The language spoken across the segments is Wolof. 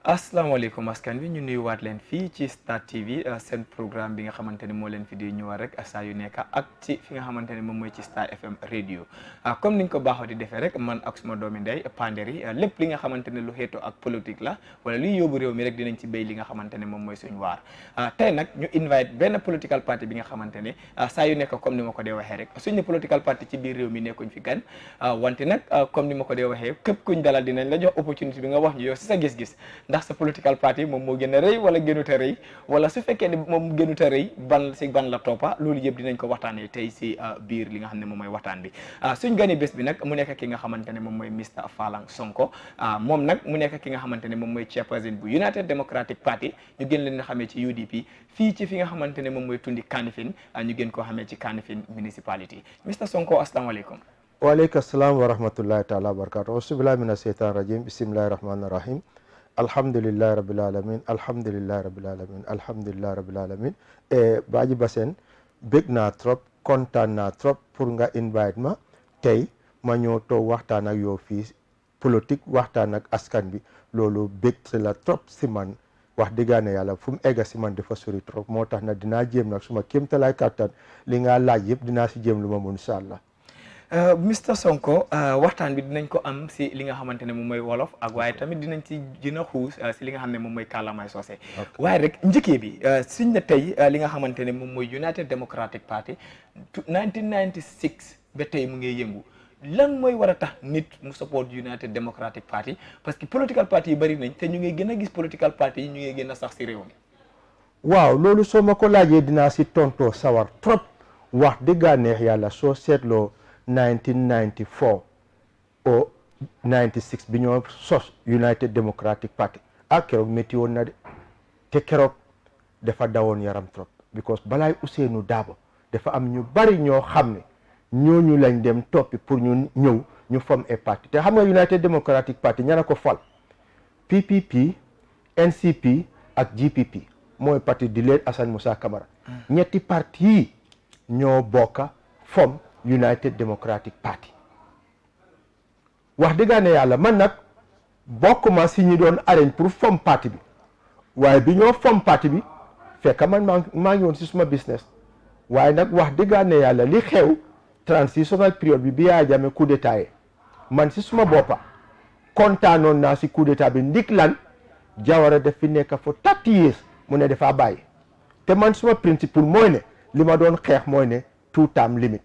asalaamaaleykum askan wi ñu nuyuwaat leen fii ci Star TV seen programme bi nga xamante ne moo leen fi di ñëwaat rek saa yu nekk ak ci fi nga xamante ne moom mooy ci Star FM radio comme niñ ko baaxoo di defee rek man ak suma doomi ndey Panderi lépp li nga xamante ne lu xeetoo ak politique la wala luy yóbbu réew mi rek dinañ ci béy li nga xamante ne moom mooy suñu waar tey nag ñu invite benn political party bi nga xamante ne saa yu nekk comme ni ma ko dee waxee rek suñu political party ci biir réew mi nekkuñ fi gan wante nag comme ni ma ko dee waxee képp kuñ dalal dinañ la jox opportunité bi nga wax ñu yow si sa gis-gis ndax sa political party moom moo gën a rëy wala gënut a rëy wala su fekkee ne moom gënut a rëy ban la toppa loolu yëpp dinañ ko waxtaanee tey si biir li nga xam ne moom mooy waxtaan bi suñ gani bés bi nag mu nekk ki nga xamante ne moom mooy Mr Falang Sonko moom nag mu nekk ki nga xamante ne moom mooy chairperson bu United Democratic Party ñu gën leen a xamee ci UDP fii ci fi nga xamante ne moom mooy tundi Kanifing ñu gën koo xamee ci Kanifing municipality Mr Sonko asalaamaaleykum. waaleykum salaam wa rahmatullahi taala wa barakatuh auzubillahi mina sheytaan rajim bismillahi rahmani rahim alhamdulillahi rabbil alamin alhamdulillahi rabbil alamin alhamdulillahi rabbil alamin Baji Basen bég naa trop kontaan naa trop pour nga invite ma tey ma ñëw toog waxtaan ak yow fii politique waxtaan ak askan bi loolu bég la trop si man wax dëggaane yàlla fu mu egga si man dafa sori trop moo tax nag dinaa jéem nag suma kéemtalaay kàttan li nga laaj yëpp dinaa si jéem lu ma mun incha allah. Mr Sonko waxtaan bi dinañ ko am si li nga xamante ne moom mooy wolof ak waaye tamit dinañ ci gën a xuus si li nga xam ne moom mooy kàllaamay soose waaye rek njëkkee bi suñ ne tey li nga xamante ne moom mooy United Democratic Party 1996 ba tey mu ngi yëngu lan mooy war a tax nit mu support United Democratic Party parce que political party yi bëri nañ te ñu ngi gën a gis political party yi ñu ngi gën a sax si réew mi. waaw loolu soo ma ko laajee dinaa si tontoo sawar trop wax dëgg neex yàlla soo seetloo 1994 o 96 bi ñoo sos United Democratic Party keroog métti woon na de te keroog dafa dawoon yaram trop because balaay Ousseynou Dabo dafa am ñu bari ñoo xam ne ñooñu lañ dem toppi pour ñu ñëw ñu form a party te xam nga United Democratic Party ñana ko fal PPP NCP ak GPP mooy parti di leen Assane Moussa Camara ñetti parti yi ñoo bokka form United Democratic Party wax dëgg ne yàlla man nag bokkuma si ñi doon arrange pour form parti bi waaye bi ñoo form parti bi fekk man maa ngi woon si suma business waaye nag wax dëgg ne yàlla li xew transitional period bi Yaya Jammeh coup d'état man si suma boppa kontaanoon naa si coup d'état bi ndik lan Jawara def fi nekk for 30 years mu ne dafa bàyyi te man suma principle mooy ne li ma doon xeex mooy ne 2 term limit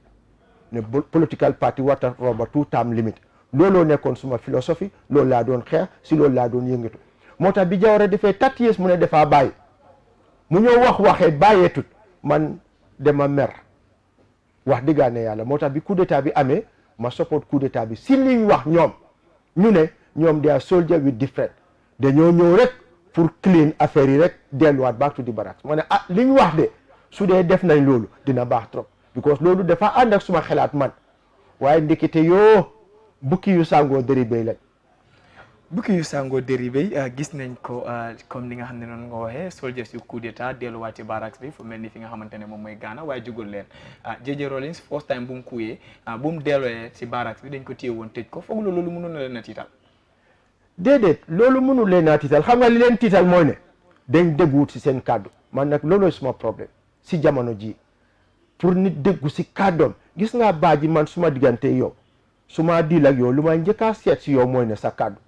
ne political party warta roba 2 term limit looloo nekkoon suma philosophie loolu laa doon xeex si loolu laa doon yëngatu moo tax bi Jawara defee 30 years mu ne dafa bàyyi mu ñëw waxee bàyyeetut man dama mer wax dëggaane yàlla moo tax bi coup d'état bi amee ma support coup d'état bi si liñ wax ñoom ñu ne ñoom they are soldier with different dañoo ñëw rek pour clean affaire yi rek delluwaat back to the barracks ma ne liñ wax de su dee def nañ loolu dina baax trop because loolu dafa ànd ak suma xelaat man waaye ndekete yoo bukki yu sàngoo dëri béy lañ bukki yu sàngoo dëri béy gis nañ ko comme li nga xam ne noonu nga waxee soldiers yu coup d'état delluwaat ci barracks bi fu mel ni fi nga xamante ne moom mooy Ghana waaye jugul leen JJ Rawlings first time bu mu kuyee bu mu delluwee ci barracks bi dañ ko téye woon tëj ko foog loolu mënoon na leen a tiital déedéet loolu mënul leen a tiital xam nga li leen tiital mooy ne dañ dégguwut si seen kàddu man nag loolooy suma problème si jamono ji pour nit déggu si kàddoom gis nga Baaji man suma diggante yow suma diil ak yow lu may njëkkaa seet si yow mooy ne sa kàddu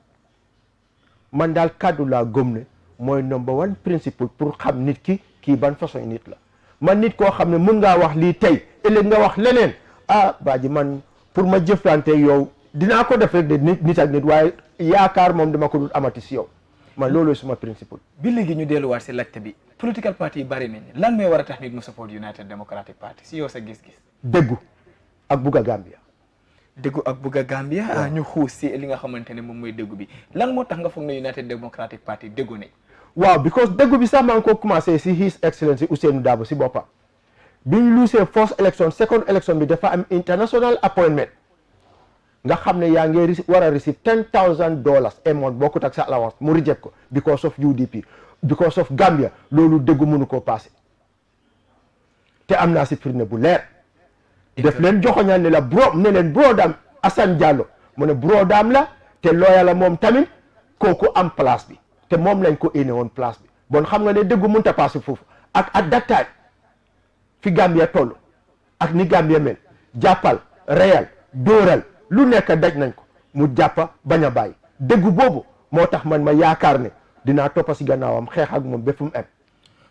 man daal kàddu laa gëm ne mooy number one principle pour xam nit kii ban façon nit la man nit koo xam ne mun ngaa wax lii tey ëllëg nga wax leneen Baaji man pour ma jëflante yow dinaa ko def rek de nit ak nit waaye yaakaar moom dama ko dul amati si yow man loolu suma principle bi léegi ñu delluwaat si laajte bi political party yi bari nañ lan mooy war a tax nit mu support United Democratic Party si yow sa gis-gis déggu ak bugg a Gambia déggu ak bugg a Gambia ñu xuus si li nga xamante ne moom mooy déggu bi lan moo tax nga foog ne United Democratic Party déggu nañ waaw because déggu bi sax maa ngi ko commencé si His Excellency Ousseynou Dabo si boppam bi ñu luusee first election second election bi dafa am international appointment nga xam ne yaa ngi war a receive $10,000 a month bokkut ak sa allowance mu reject ko because of UDP because of Gambia loolu déggu mënu koo passé te am naa si firnde bu leer def leen joxoñaan ne la ne leen brodaam Assane Diallo mu ne brodaam la te looya la moom tamit kooku am place bi te moom lañ ko éne woon place bi bon xam nga ne dëggu mënta passé foofu ak at that time fi Gambia toll ak ni Gambia mel jàppal reyal dóoral lu nekk daj nañ ko mu jàppa bañ a bàyyi dëggu boobu moo tax man ma yaakaar ne dinaa toppa si gannaawam xeex ak moom ba fu mu em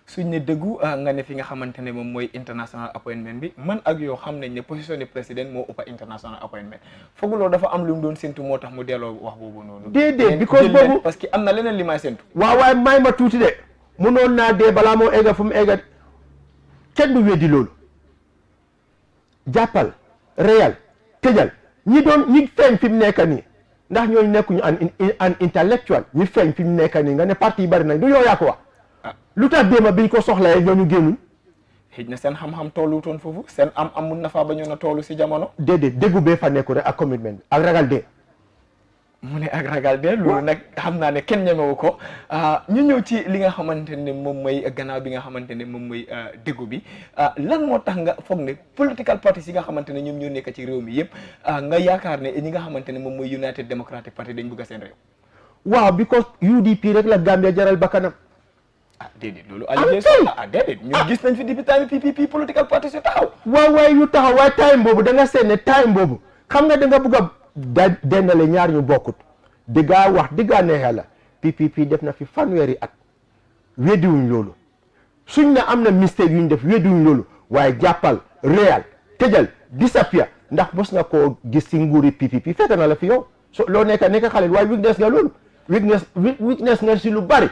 suñ ne dëggu nga ne fi nga xamante ne moom mooy international appointment bi man ak yow xam nañ ne position de président moo ëppa international appointment fooguloo dafa am lu mu doon séntu moo tax mu delloo wax boobu noonu déedéet because boobu parce que am na leneen li may séntu waaw waaye may ma tuuti de munoon naa dee balaa moo egga fu mu egga kenn du weddi loolu jàppal reyal tëjal ñi feeñ fi mu nekk nii ndax ñooñu nekkuñu an intellectual ñi feeñ fi mu nekk nii nga ne parti yi bari nañ du yow yaa ko wax lu tax déema biñ ko soxlayee ñooñu génnuñ xëy na seen xam-xam toolutoon foofu seen am mun na faa bañoon a toolu si jamono déedéet déggu bee fa nekku rek ak commitment ak ragal dee mu ne ak ragal de loolu nag xam naa ne kenn ñemewu ko ñu ñëw ci li nga xamante ne moom mooy gannaaw bi nga xamante ne moom mooy déggu bi lan moo tax nga foog ne political parties yi nga xamante ne ñoom ñoo nekk ci réew mi yëpp nga yaakaar ne ñi nga xamante ne moom mooy United Democratic Party dañ bëgg a seen réew waaw because UDP rek la Gambia jaral bakkanam déedéet loolu allegation déedéet ñun gis nañ fi depuis time PPP political parties yu taxaw waaye yu taxaw waaye time boobu da nga seet ne time boobu xam nga da nga bëgg a dendale ñaar ñu bokkut diggaa wax diggaa neexee la PPP def na fi fanweeri at weddiwuñ loolu suñ ne am na mistake yuñ def weddiwuñ loolu waaye jàppal réel tëjal disappear ndax mos nga koo gis si nguuri PPP fekk na la fi yow so loo nekk xale waaye weakness nga loolu weakness nga si lu bari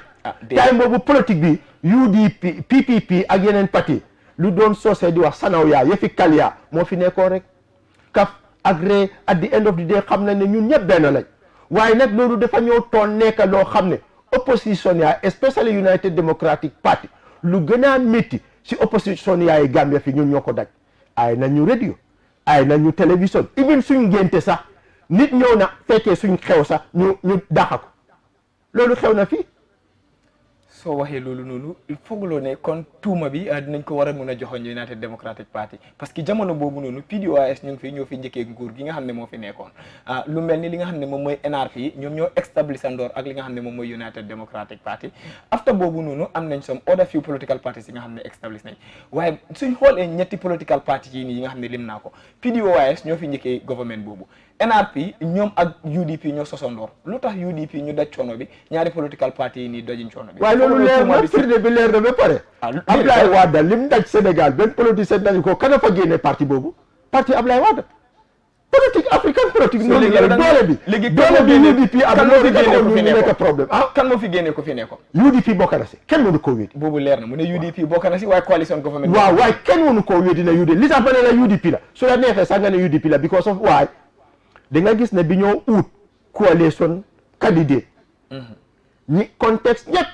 time boobu politique bi UDP PPP ak yeneen parti lu doon soosee di wax sanaw yaa yëfi kal yaa moo fi nekkoon rek kaf ak ree at the end of the day xam na ne ñun ñëpp benn lañ waaye nag loolu dafa ñëw toon nekk loo xam ne opposition yaa especially United Democratic Party lu gën a métti si opposition yaay Gambia fi ñun ñoo ko daj ay na ñu radio ay na ñu télévision even suñ ngénte sax nit ñëw na fekkee suñ xew sax ñu daxa ko loolu xew na fii soo waxee loolu noonu fooguloo ne kon tuuma bi dinañ ko war a mun a joxoon United Democratic Party parce que jamono boobu noonu PDOIS ñu ngi fi ñoo fi njëkkee nguur gi nga xam ne moo fi nekkoon lu mel ni li nga xam ne moom mooy NRP ñoom ñoo establish andoor ak li nga xam ne moom mooy United Democratic Party after boobu noonu am nañ some other few political parties yi nga xam ne establish nañ waaye suñ xoolee ñetti political parties yi nii yi nga xam ne lim naa ko PDOIS ñoo fi njëkkee government boobu NRP ñoom ak UDP ñoo sosondoor lu tax UDP ñu daj coono bi ñaari political party yi nii dajuñ coono bi waaye loolu leer na firnde bi leer na ba pare Ablaye Wade lim daj Sénégal benn politicien dañu ko kan a fa génne parti boobu parti Ablaye Wade politique africaine politique noonu la doole bi UDP am na ñu nekk problème kan moo fi génne ko fi nekkoon UDP bokk na si kenn mënu koo wéeti boobu leer na mu ne UDP bokk na si waaye coalition government waaw waaye kenn mënu koo wéeti na UDP li tax ma ne la UDP la su la neexee sax nga ne UDP la because of waaye da nga gis ne bi ñoo ut coalition candidate ñi contexte ñëpp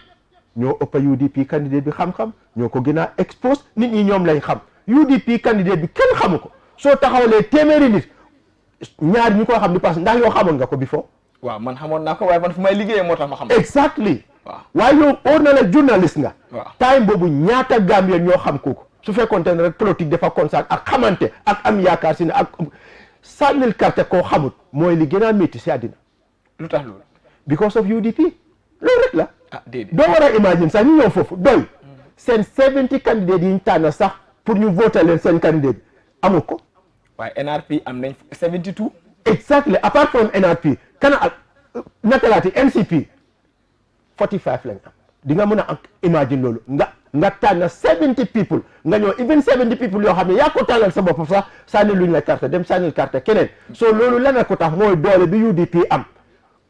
ñoo ëpp UDP candidate bi xam-xam ñoo ko gën a expose nit ñi ñoom lañ xam UDP candidate bi kenn xamu ko soo taxawalee téeméeri nit ñaar ñu ko xam ni parce que ndax yoo xamoon nga ko before waaw man xamoon naa ko waaye man fu may liggéeyee moo tax ma xam exactly waaw waaye yow óor na la journaliste nga waaw time boobu ñaata Gambien ñoo xam kooku su fekkoonte ne rek politique dafa constat ak xamante ak am yaakaar si ne ak sànnil carte koo xamut mooy li gën a métti si àddina lu tax loolu because of UDP loolu rek la déedéet doo war a imagine sax ñu ñëw foofu doy seen 70 candidates yi ñu tànn sax pour ñu voter leen seen candidat bi amul ko waaye NRP am nañ 72 exactly apart from NRP kana ak nakalaati NCP 45 lañ am di nga mën a imagine loolu nga tànn 70 people nga ñëw even 70 people yoo xam ne yaa ko tànnal sa bopp sax sànni luñ la carte dem sànnil carte keneen so loolu lan ko tax mooy doole bi UDP am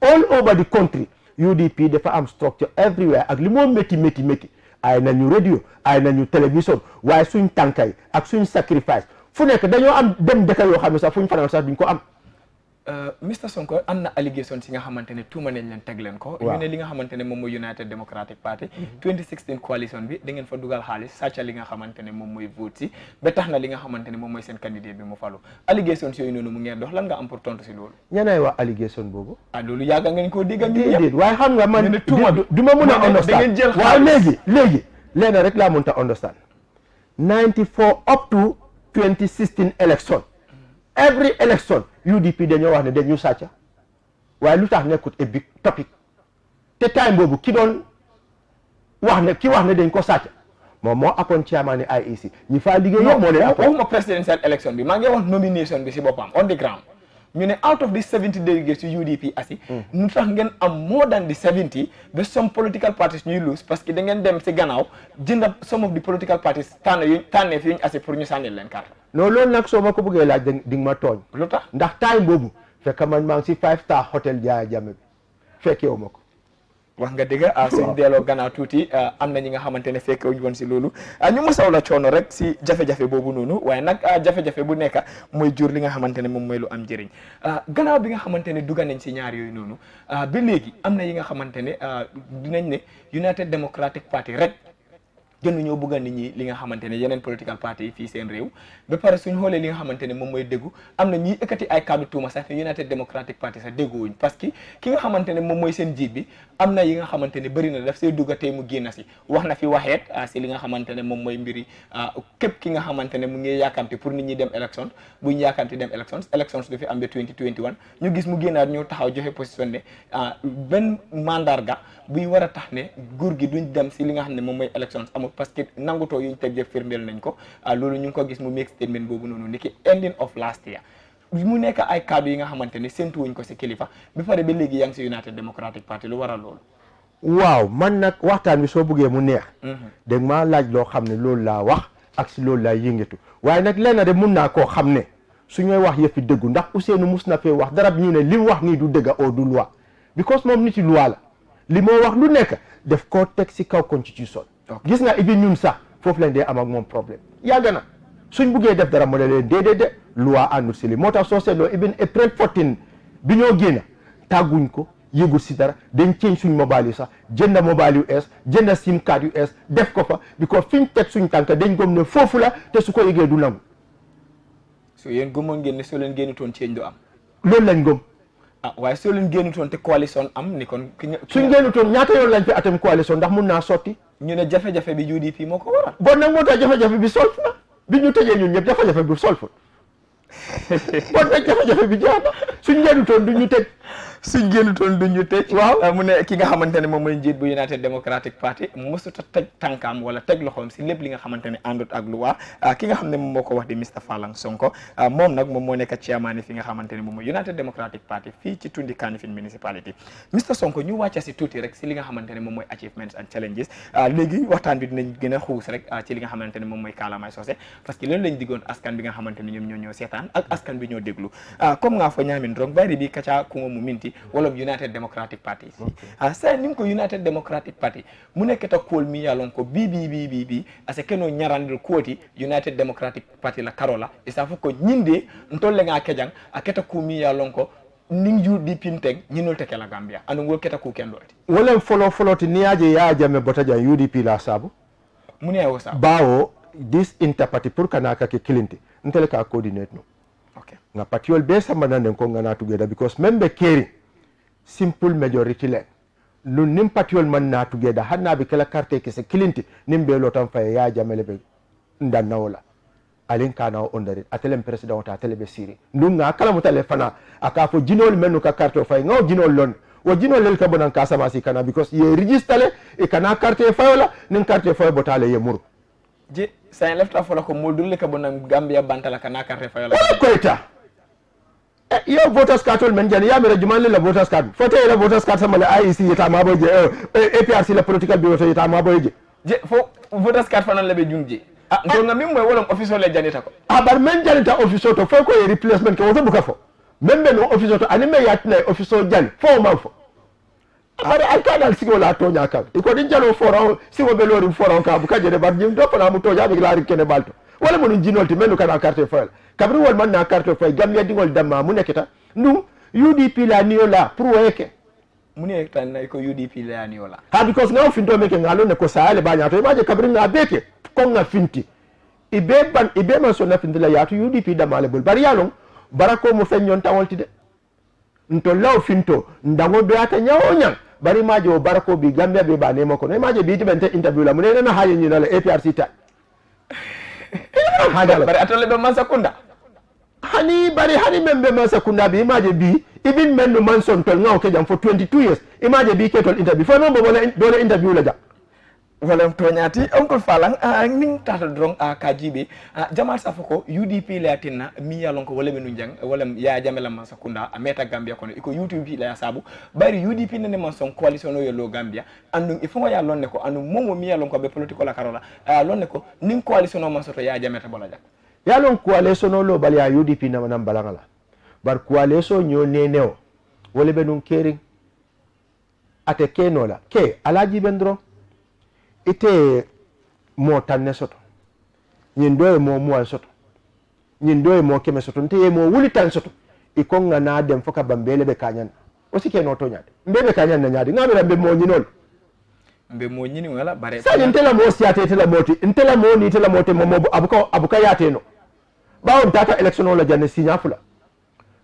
all over the country UDP dafa am structure everywhere ak li moo métti ay nañu radio ay nañu télévision waaye suñ tànkay ak suñ sacrifice fu nekk dañoo am dem dëkk yoo xam ne sax fuñ fanaan sax duñ ko am Mr Sonko am na allégation si nga xamante ne tuuma nañ leen teg leen ko ñu ne li nga xamante ne moom mooy United Democratic Party 2016 coalition bi da ngeen fa dugal xaalis sàcca li nga xamante ne moom mooy vote si ba tax na li nga xamante ne moom mooy seen candidat bi mu falu allégation si yooyu noonu mu ngeen dox lan nga am pour tontu si loolu ñanay wax allégation boobu loolu yàgga ngeen koo dégg déedéet waaye xam nga man tuuma bi du ma mën a understand da ngeen jël waaw léegi leen rek laa mënta understand 94 up to 2016 election every election UDP dañoo wax ne dañu sàcca waaye lu tax nekkut a big topic te time boobu ki wax ne dañ ko sàcc moom moo appoint chairman IEC ñi faa liggéey yëpp moo leen appoint. waxuma presidential election bi maa ngi wax nomination bi si boppam on the ground ñu ne out of the 70 delegates yu UDP asi nu tax ngeen am more than the 70 ba some political parties ñuy lose parce que da ngeen dem si gannaaw jënd some of the political parties tànneef yuñ asi pour ñu sànnil leen carte. non loolu nag soo ma ko bëggee laaj di nga ma tooñ. lu tax ndax time boobu fekk man maa ngi si 5-star hotel Yaya Jammeh bi fekkeewu ma ko. wax nga dëgg suñ delloo gannaaw tuuti am na ñi nga xamante ne fekk wuñ woon si loolu ñu mosaw la coono rek si jafe-jafe boobu noonu waaye nag jafe-jafe bu nekk mooy jur li nga xamante ne moom mooy lu am njëriñ gannaaw bi nga xamante ne dugga nañ si ñaar yooyu noonu ba léegi am na yi nga xamante ne dinañ ne United Democratic Party rek gënu ñoo bëgg nit ñi li nga xamante ne yeneen political party yi fii seen réew ba pare suñ xoolee li nga xamante ne moom mooy déggu am na ñiy ëkkati ay kàddu tuuma sax ne United Democratic Party sax dégguwuñ parce que ki nga xamante ne moom mooy seen jiit bi am na yi nga xamante ne bëri na daf see dugga tey mu génn si wax na fi waxeet si li nga xamante ne moom mooy mbiri képp ki nga xamante ne mu ngi yaakamte pour nit ñi dem élection buñ yaakamte dem élection du fi am ba 2021 ñu gis mu génnaat ñu taxaw joxe position ne benn mandarga buy war a tax ne nguur gi duñ dem si li nga xam ne moom mooy élection amul parce que nangutoo yuñ teg jëf firndeel nañ ko loolu ñu ngi ko gis mu make statement boobu noonu ni ki ending of last year mu nekk ay kaddu yi nga xamante ne séntu wuñ ko si kilifa bi pare ba léegi yaa ngi si United Democratic Party lu waral loolu. waaw man nag waxtaan bi soo bëggee mu neex. dégg maa laaj loo xam ne loolu laa wax ak si loolu laa yëngatu waaye nag lenn de mun naa koo xam ne su ñooy wax yëfi dëggu ndax Ousseynou mus na fee wax dara ñu ne li mu wax nii du dëgga oo du loi because moom niti loi la li moo wax lu nekk def koo teg si kaw constitution. gis nga ibi ñun sax foofu lañ dee am ak moom problème yàgg na suñ buggee def dara mu ne leen déedéet loi àndul si li moo tax soo seetloo even April 14 bi ñoo génn tàgguñ ko yëgul si dara dañ change suñ mobile yi sax jënd mobile yu es jënd sim card yu es def ko fa because fiñ teg suñ tànk dañ gëm ne foofu la te su ko yëgee du nangu. so yéen gëmoon ngeen ne soo leen génnutoon change du am. loolu lañ gëm. waaye soo leen génnutoon te coalition am ni kon. suñ génnutoon ñaata yoon lañ fi atam coalition ndax mun naa sotti. ñu ne jafe-jafe bi UDP moo ko waral. bon nag moo tax jafe-jafe bi solf na bi ñu tëjee ñun ñëpp jafe-jafe bi solf bon nag jafe-jafe bi jeex na suñ génnutoon du ñu tëj. suñ génnutoon du ñu tëj. waaw mu ne ki nga xamante ne moom mooy njiit bu United Democratic Party mosut a teg tànkaam wala teg loxoom si lépp li nga xamante ne àndut ak luwa ki nga xam ne moom moo ko wax di Mr Falang Sonko moom nag moom moo nekk chairman fi nga xamante ne moom mooy United Democratic Party fii ci Tundi Kanifing municipality Mr Sonko ñu wàcca si tuuti rek si li nga xamante ne moom mooy achievements and challenges léegi waxtaan bi dinañ gën a xuus rek ci li nga xamante ne moom mooy Kaalamay Socé parce que loolu lañ diggoon askan bi nga xamante ne ñoom ñoo seetaan ak askan bi ñoo déglu comme nga fo ñaamin rong bayri bi kaca kungo mu minti wala United Democratic Party sa nim ko United Democratic Party mu nekketa kool mi yalon ko bi ase keno ñarandil kooti United Democratic Party la karola isa fo ko ñinde ntolle nga kejang aketa ko mi yalon ko ning UDP pinteng ñinol te kala Gambia anu ngol keta ko kendolti wala follow ti niaje ya Jammeh botaja UDP la sabu mu ne wo sabu bawo this interparty pour kanaka ke kilinti ntele ka coordinate no okay nga patiol be samana nen ko ngana together because membe keri simple majority len lu nim patiol man na together hanna be kala carte ke se kilinti nimbe lotam fay ya Jammeh be ndan nawla alin kana ondari atelem president ta telebe siri ndunga kala mutale fana akafo jinol menu ka carte fay ngaw jinol lon wo jinol lel ka bonan ka sama si kana because ye register e kana carte fayola nin carte fay botale ye muru je sa lefta fola ko modul le ka bonan Gambia bantala kana carte fayola koita yo voters card men jani ya mere juman la voters card foto la voters card sama la IEC yeta ma boje APRC la political bureau yeta ma boje je fo voters card fanan la be jumje ndonga mim moy wolom official le janita ko bar men janita official to fo ko e replacement ko woto buka fo membe no official to anime yatna official jani fo ma fo bari alkanal sigo la to nyaka ko din jalo foro sigo be lori foro ka buka je de bar jim do fana mu to jabe la ri kene balto wala mo jinolti menu kana carte foil kabri wol man na carte foil Gambia dingol damma mu neketa nu UDP la niola pour weke mu ne tan ko UDP la niola because now finto meke ngalo ne ko saale ba nyato imaje kabri na beke ko nga finti ibe man so na finti la yatu UDP damale bol bari yalon barako mo fenyon tawolti de nto law finto ndango be ata nyawonya bari maje o barako bi Gambia be ba ne mako ne maje bi tibente interview la mu ne na haye ni la APRC ta bari atole be man sakunda hani bari hani membe man sakunda bi imaje bi ibin men no man son tol ngaw ke jam for 22 years imaje bi ke tol interview fo non bo wala interview la jam wala toñati oncle falang ning tata drong kajibe jamal safako UDP la tinna mi yalon ko wala benu jang wala ya jamela man sakunda meta gambia kono iko UDP la sabu bari UDP ne man son coalition yo lo gambia andum ifo ya lonne ko andum momo mi yalon ko be political la karola lonne ko ning coalition man soto ya jameta bola jak yalon coalition lo bal ya UDP na man balangala bar coalition nyo neneo wala benu kering ate kenola ke alaji bendro ite mo tanne soto nyin doye mo mual soto nyin doye mo keme soto nte mo wuli tan soto iko nga na dem foka bambele be kanyan o sike no to nyaade mbebe kanyan na nyaade ngamira mbe mo nyinol mbe mo nyini wala bare sa ntela mo siate tela moti ntela mo ni tela mote mo abuka yate no bawo data election la janne sinya fula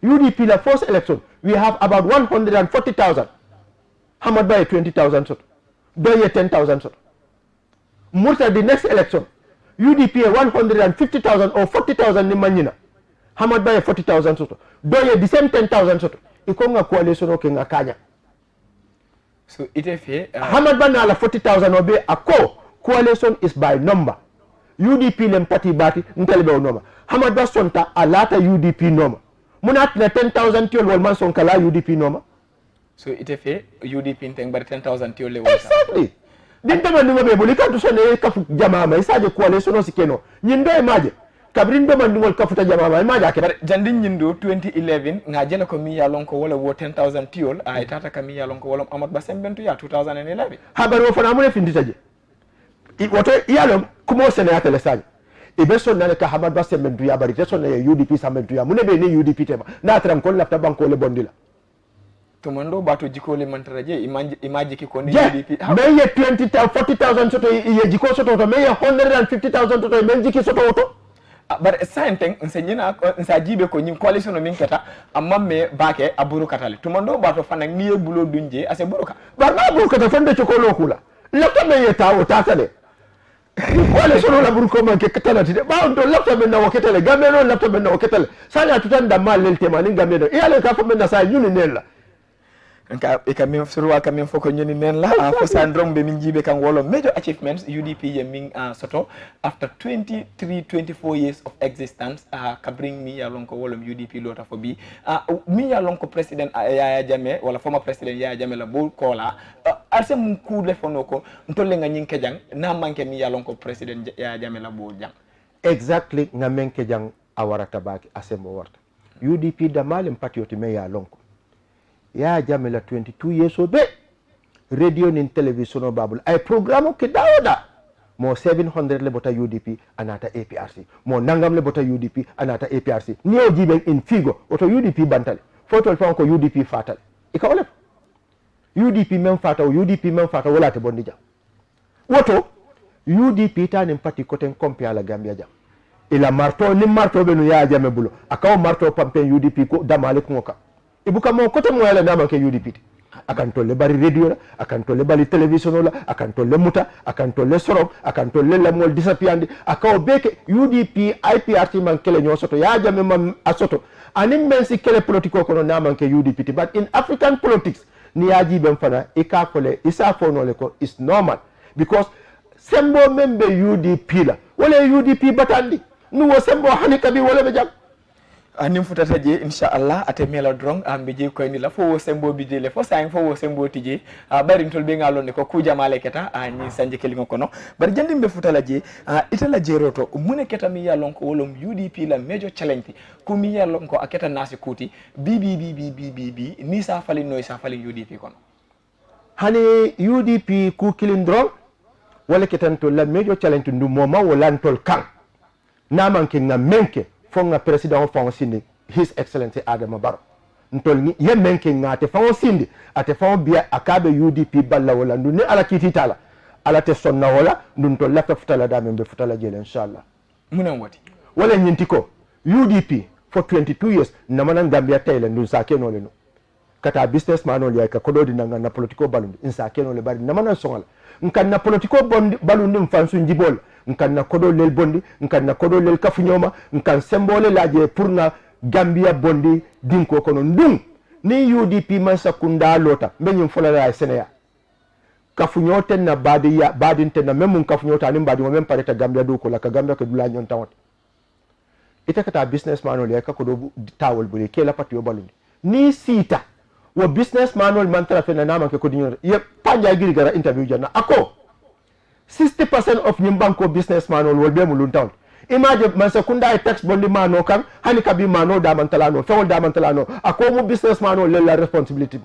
UDP la first election we have about 140,000 Hamad Baye 20,000 soto doye 10,000 soto Murta the next election UDP 150,000 or 40,000 ni manyina Hamad Baye 40,000 soto doye the same 10,000 soto iko nga coalition o ke nga kanya so ite fe Hamad Bana la 40,000 obe ako coalition is by number UDP lem party bati ntelebe onoma Hamad Ba sonta alata UDP noma munat na 10,000 tiol wal man son kala UDP noma so ite fe UDP nteng bar 10,000 tiol le exactly din dama nduma be boli ka to sone kafu jamaa ma isaje coalition o sikeno nyindo e maje kabrin dama ndingol kafuta jamaa ma maja ke bare jandin nyindo 2011 nga jela ko mi yalon ko wala wo 10,000 tiol ay tata ka mi yalon ko wala Amat Ba sembentu ya 2011 habar wo fana mune finditaje woto yalom kumo sene ya tele saje ibe sonna ka Amat Ba sembentu ya bari te sonna ya UDP sembentu ya mune be ni UDP tema na tram ko lafta banko le bondila to mando bato jikole mantaraje imaji ki ko ni UDP me ye 40,000 soto ye jiko soto to me ye 150,000 soto me jiki soto to bare sainteng nsenyina nsa jibe ko nyim coalition min keta amma me bake aburu katale to mando bato fanak niye bulo dunje ase buruka barna buru kata fande ko lokula lafta me ye tawo tatale coalition la buru ko man ke katala tide ba on do lafta me na waketale gambe no lafta me na waketale sala tutanda mal lel temani gambe do yale ka fa me na sa nyuni nella nka e kam min surwa kam min foko nyoni nen la fo sandrom be min jibe kan wolo major achievements UDP ye min soto after 24 years of existence ka bring mi ya lon ko wolo UDP lota fo bi mi ya lon ko president Yaya Jammeh wala former president Yaya Jammeh la bol kola ase mun ku le fono ko ntolle nga nyinke jang na manke mi ya lon ko president Yaya Jammeh la bol jang exactly nga menke jang awarata baki ase mo warta UDP da malim patrioti me ya lon ko Yaya Jammeh la 22 years old radio nin television o babul ay programme ke dawda mo 700 le bota UDP anata APRC mo nangam le bota UDP anata APRC niyo jibe in figo oto UDP bantale fotol fa ko UDP fatal ika wala UDP men fata o UDP men fata wala te bondi jam woto UDP ta nin parti koten compia la Gambia jam ila marto ni marto be no Yaya Jammeh bulo akaw marto pampen UDP ko damale ko ka ibuka mo kote mo yala nama ke UDP akan tolle bari radio la akan tolle bari television la akan tolle muta akan tolle sorop akan tolle la mol disappearandi akaw beke UDP IPRC man kele nyo soto Yaya Jammeh man asoto anim men si kele politiko kono nama ke UDP but in African politics ni yaji ben fana ika fole isa fono le ko is normal because sembo membe UDP la wala UDP batandi nuwo sembo hanika bi wala be jam anim futata je inshallah ate mela drong ambe je ko ni la fo sembo bi je le fo sang fo sembo tije bari tol be ngalon ko ku jamale keta ni sanje keli ngono bari jandimbe futala je itala jeroto mune keta mi yalon ko wolom UDP la major challenge ku mi yalon ko aketa nasi kuti bi ni sa fali noy sa fali UDP kono hani UDP ku kilindro wala ketanto la major challenge ndu moma wala ntol kan namanke ngamenke fonga president fa sindi his excellency Adama Barrow ntol ni yemenke ngate fa sindi ate fa biya akabe UDP balla wala ndu ni ala kititala ala te sonna wala ndu ntol la futala da membe futala jele inshallah munen wati wala nyintiko UDP for 22 years namana Gambia tayla ndu sakeno le no kata businessman on ya ka kododi nanga na politiko balundi insakeno le bari namana songala nkan na politiko balundi mfansu njibol nkan na kodo lel bondi nkan na kodo lel kafunyoma nkan sembole laje pour na Gambia bondi dinko kono ndung ni UDP man sakunda lota mbenyum fola la Sénégal kafunyoten na badin ten na memum kafunyota ni badi mo mem pareta Gambia do ko la ka Gambia ko dula nyon tawot ita kata businessman ol ka ko do tawol buli ke la patio balundi ni sita wo businessman ol man trafe na naman ke ko dinyo ye panja giri gara interview janna ako 60% of nyimbanko businessman ol be mu luntaw imagine man sekunda e tax bondi mano kan hani kabi mano da man talano fewol da man talano ako mu businessman ol la responsibility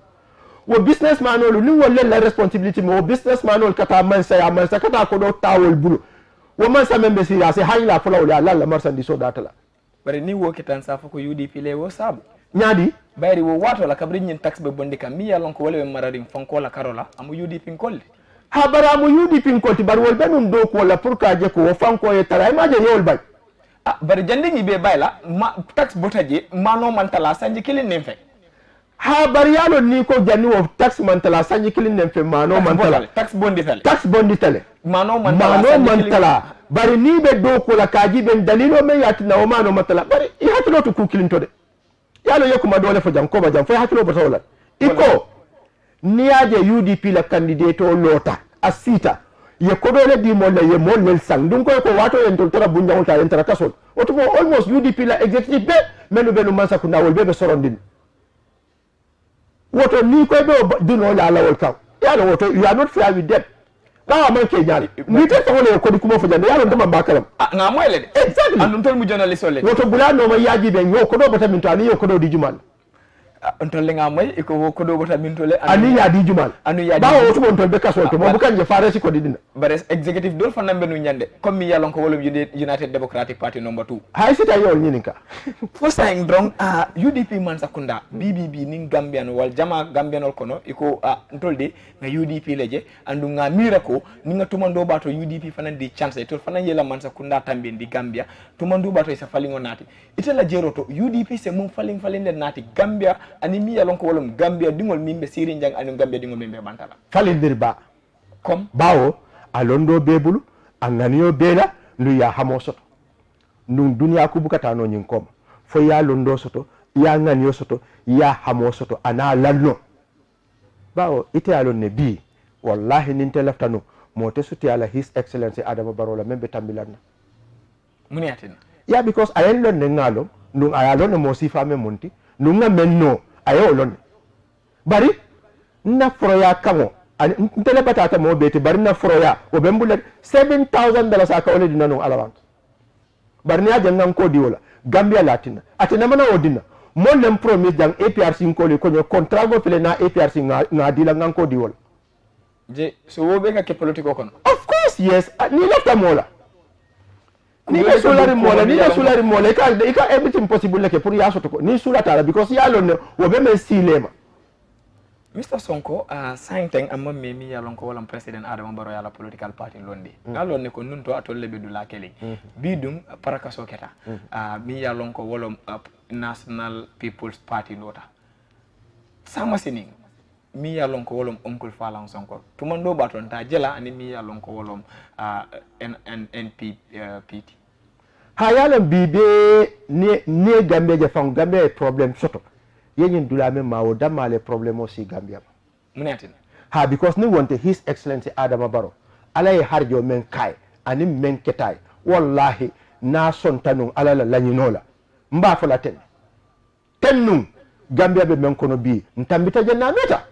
wo businessman ol ni wol la responsibility mo businessman ol kata man sa kata ko do tawol bulu wo man sa membe sira se hani la fola ol la marchandise so datala bari ni wo kitan sa fako UDP le wo sabu nyadi bayri wo wato la kabri nyin tax be bondi kam mi yalon ko wala mararing fonko la karola amu UDP kolli ha bara mu UDP kolti bar wol benum do ko la pour ka je ko fanko e tara imagine yol bay bari jande ni be bayla ma tax botaje mano mantala sanji kilin nemfe ha bari yalo ni ko janni wo tax mantala sanji kilin nemfe mano mantala tax bondi tale mano mantala bari ni be do ko la kaji ben dalilo me yatina o mano mantala bari i hatlo to ku kilin to de yalo yekuma dole fo jam ko ba jam fo hatlo bo tawla iko niaje UDP la candidate o lota asita ye kodole di mo le ye mo le sang dum ko wato en to tara bunja on ta en tara kasol oto mo almost UDP la executive be menu be no mansa ku nawol be sorondin woto ni ko be do no la lawol kaw yalo woto you are not fair with them ba man ke nyari ni te to le ko di kuma fo jande yalo dama bakaram nga moy le de exactly andum tol mu journalist le woto bulano ma yaji be yo ko do bata min to ani yo ko do di jumal ontolle nga moy iko wo ko do bata min tole ani ya di jumal anu ya di ba woto on tol be kasol to mo bukan je faare si ko didina bare executive dol fa nambe nu nyande comme mi yalon ko wolum United Democratic Party number 2 hay sita yol nyininka fo saying drong UDP man sakunda BBB nin Gambian wal jama Gambian kono iko ntolde nga UDP leje andu nga mira ko ni nga tumando bato UDP fanan di chance to fanan yela man sakunda tambe di Gambia tumando bato isa falingo nati itela jeroto UDP se mum falinde nati Gambia ani mi yalon ko wolum Gambia dingol mimbe siri njang ani Gambia dingol mimbe bantala falindir ba comme bawo alondo bebulu anganiyo bela ndu ya hamo soto ndun duniya ku bukata no nyin kom fo ya londo soto ya nganiyo soto ya hamo soto ana lalno bawo ite alon ne bi wallahi nin teleftano mote suti ala his excellency Adama Barrow la membe tambilanna muni atina ya because ayen lon ne ngalo ndun ayalon mo sifa me monti ndun nga menno ayo lon bari na froya kamo ntele batata mo beti bari na froya o bembula $7,000 aka ole dina no alawant bari ni ajan nan ko diwola Gambia latina atina mana odina mo lem promise jang APRC ko le ko nyo contrat go fele na APRC nga dila ngan ko diwola je so wo be ka ke politiko kono of course yes ni lefta mola ni be solari mola ka everything possible like pour ya soto ko ni sulata because ya lon wo be men silema Mr. Sonko sainteng amma mi yalon ko wala president Adama Barrow yala political party londi ngalon ne ko nunto atolle be dula kele bidum parakaso keta mi yalon ko wala National People's Party lota sama sini mi yalon ko wala Uncle Falang Sonko tumando baton ta jela ani mi yalon ko wala NPPT ha yalon bibe ne Gambia je fam Gambia problem soto yenyin dula men mawo damale problème aussi Gambia munatin ha because ni wonte his excellency Adama Barrow alay harjo men kai ani men ketay wallahi na son tanun alala lanyinola mba fola tennum Gambia be men kono bi ntambita janna meta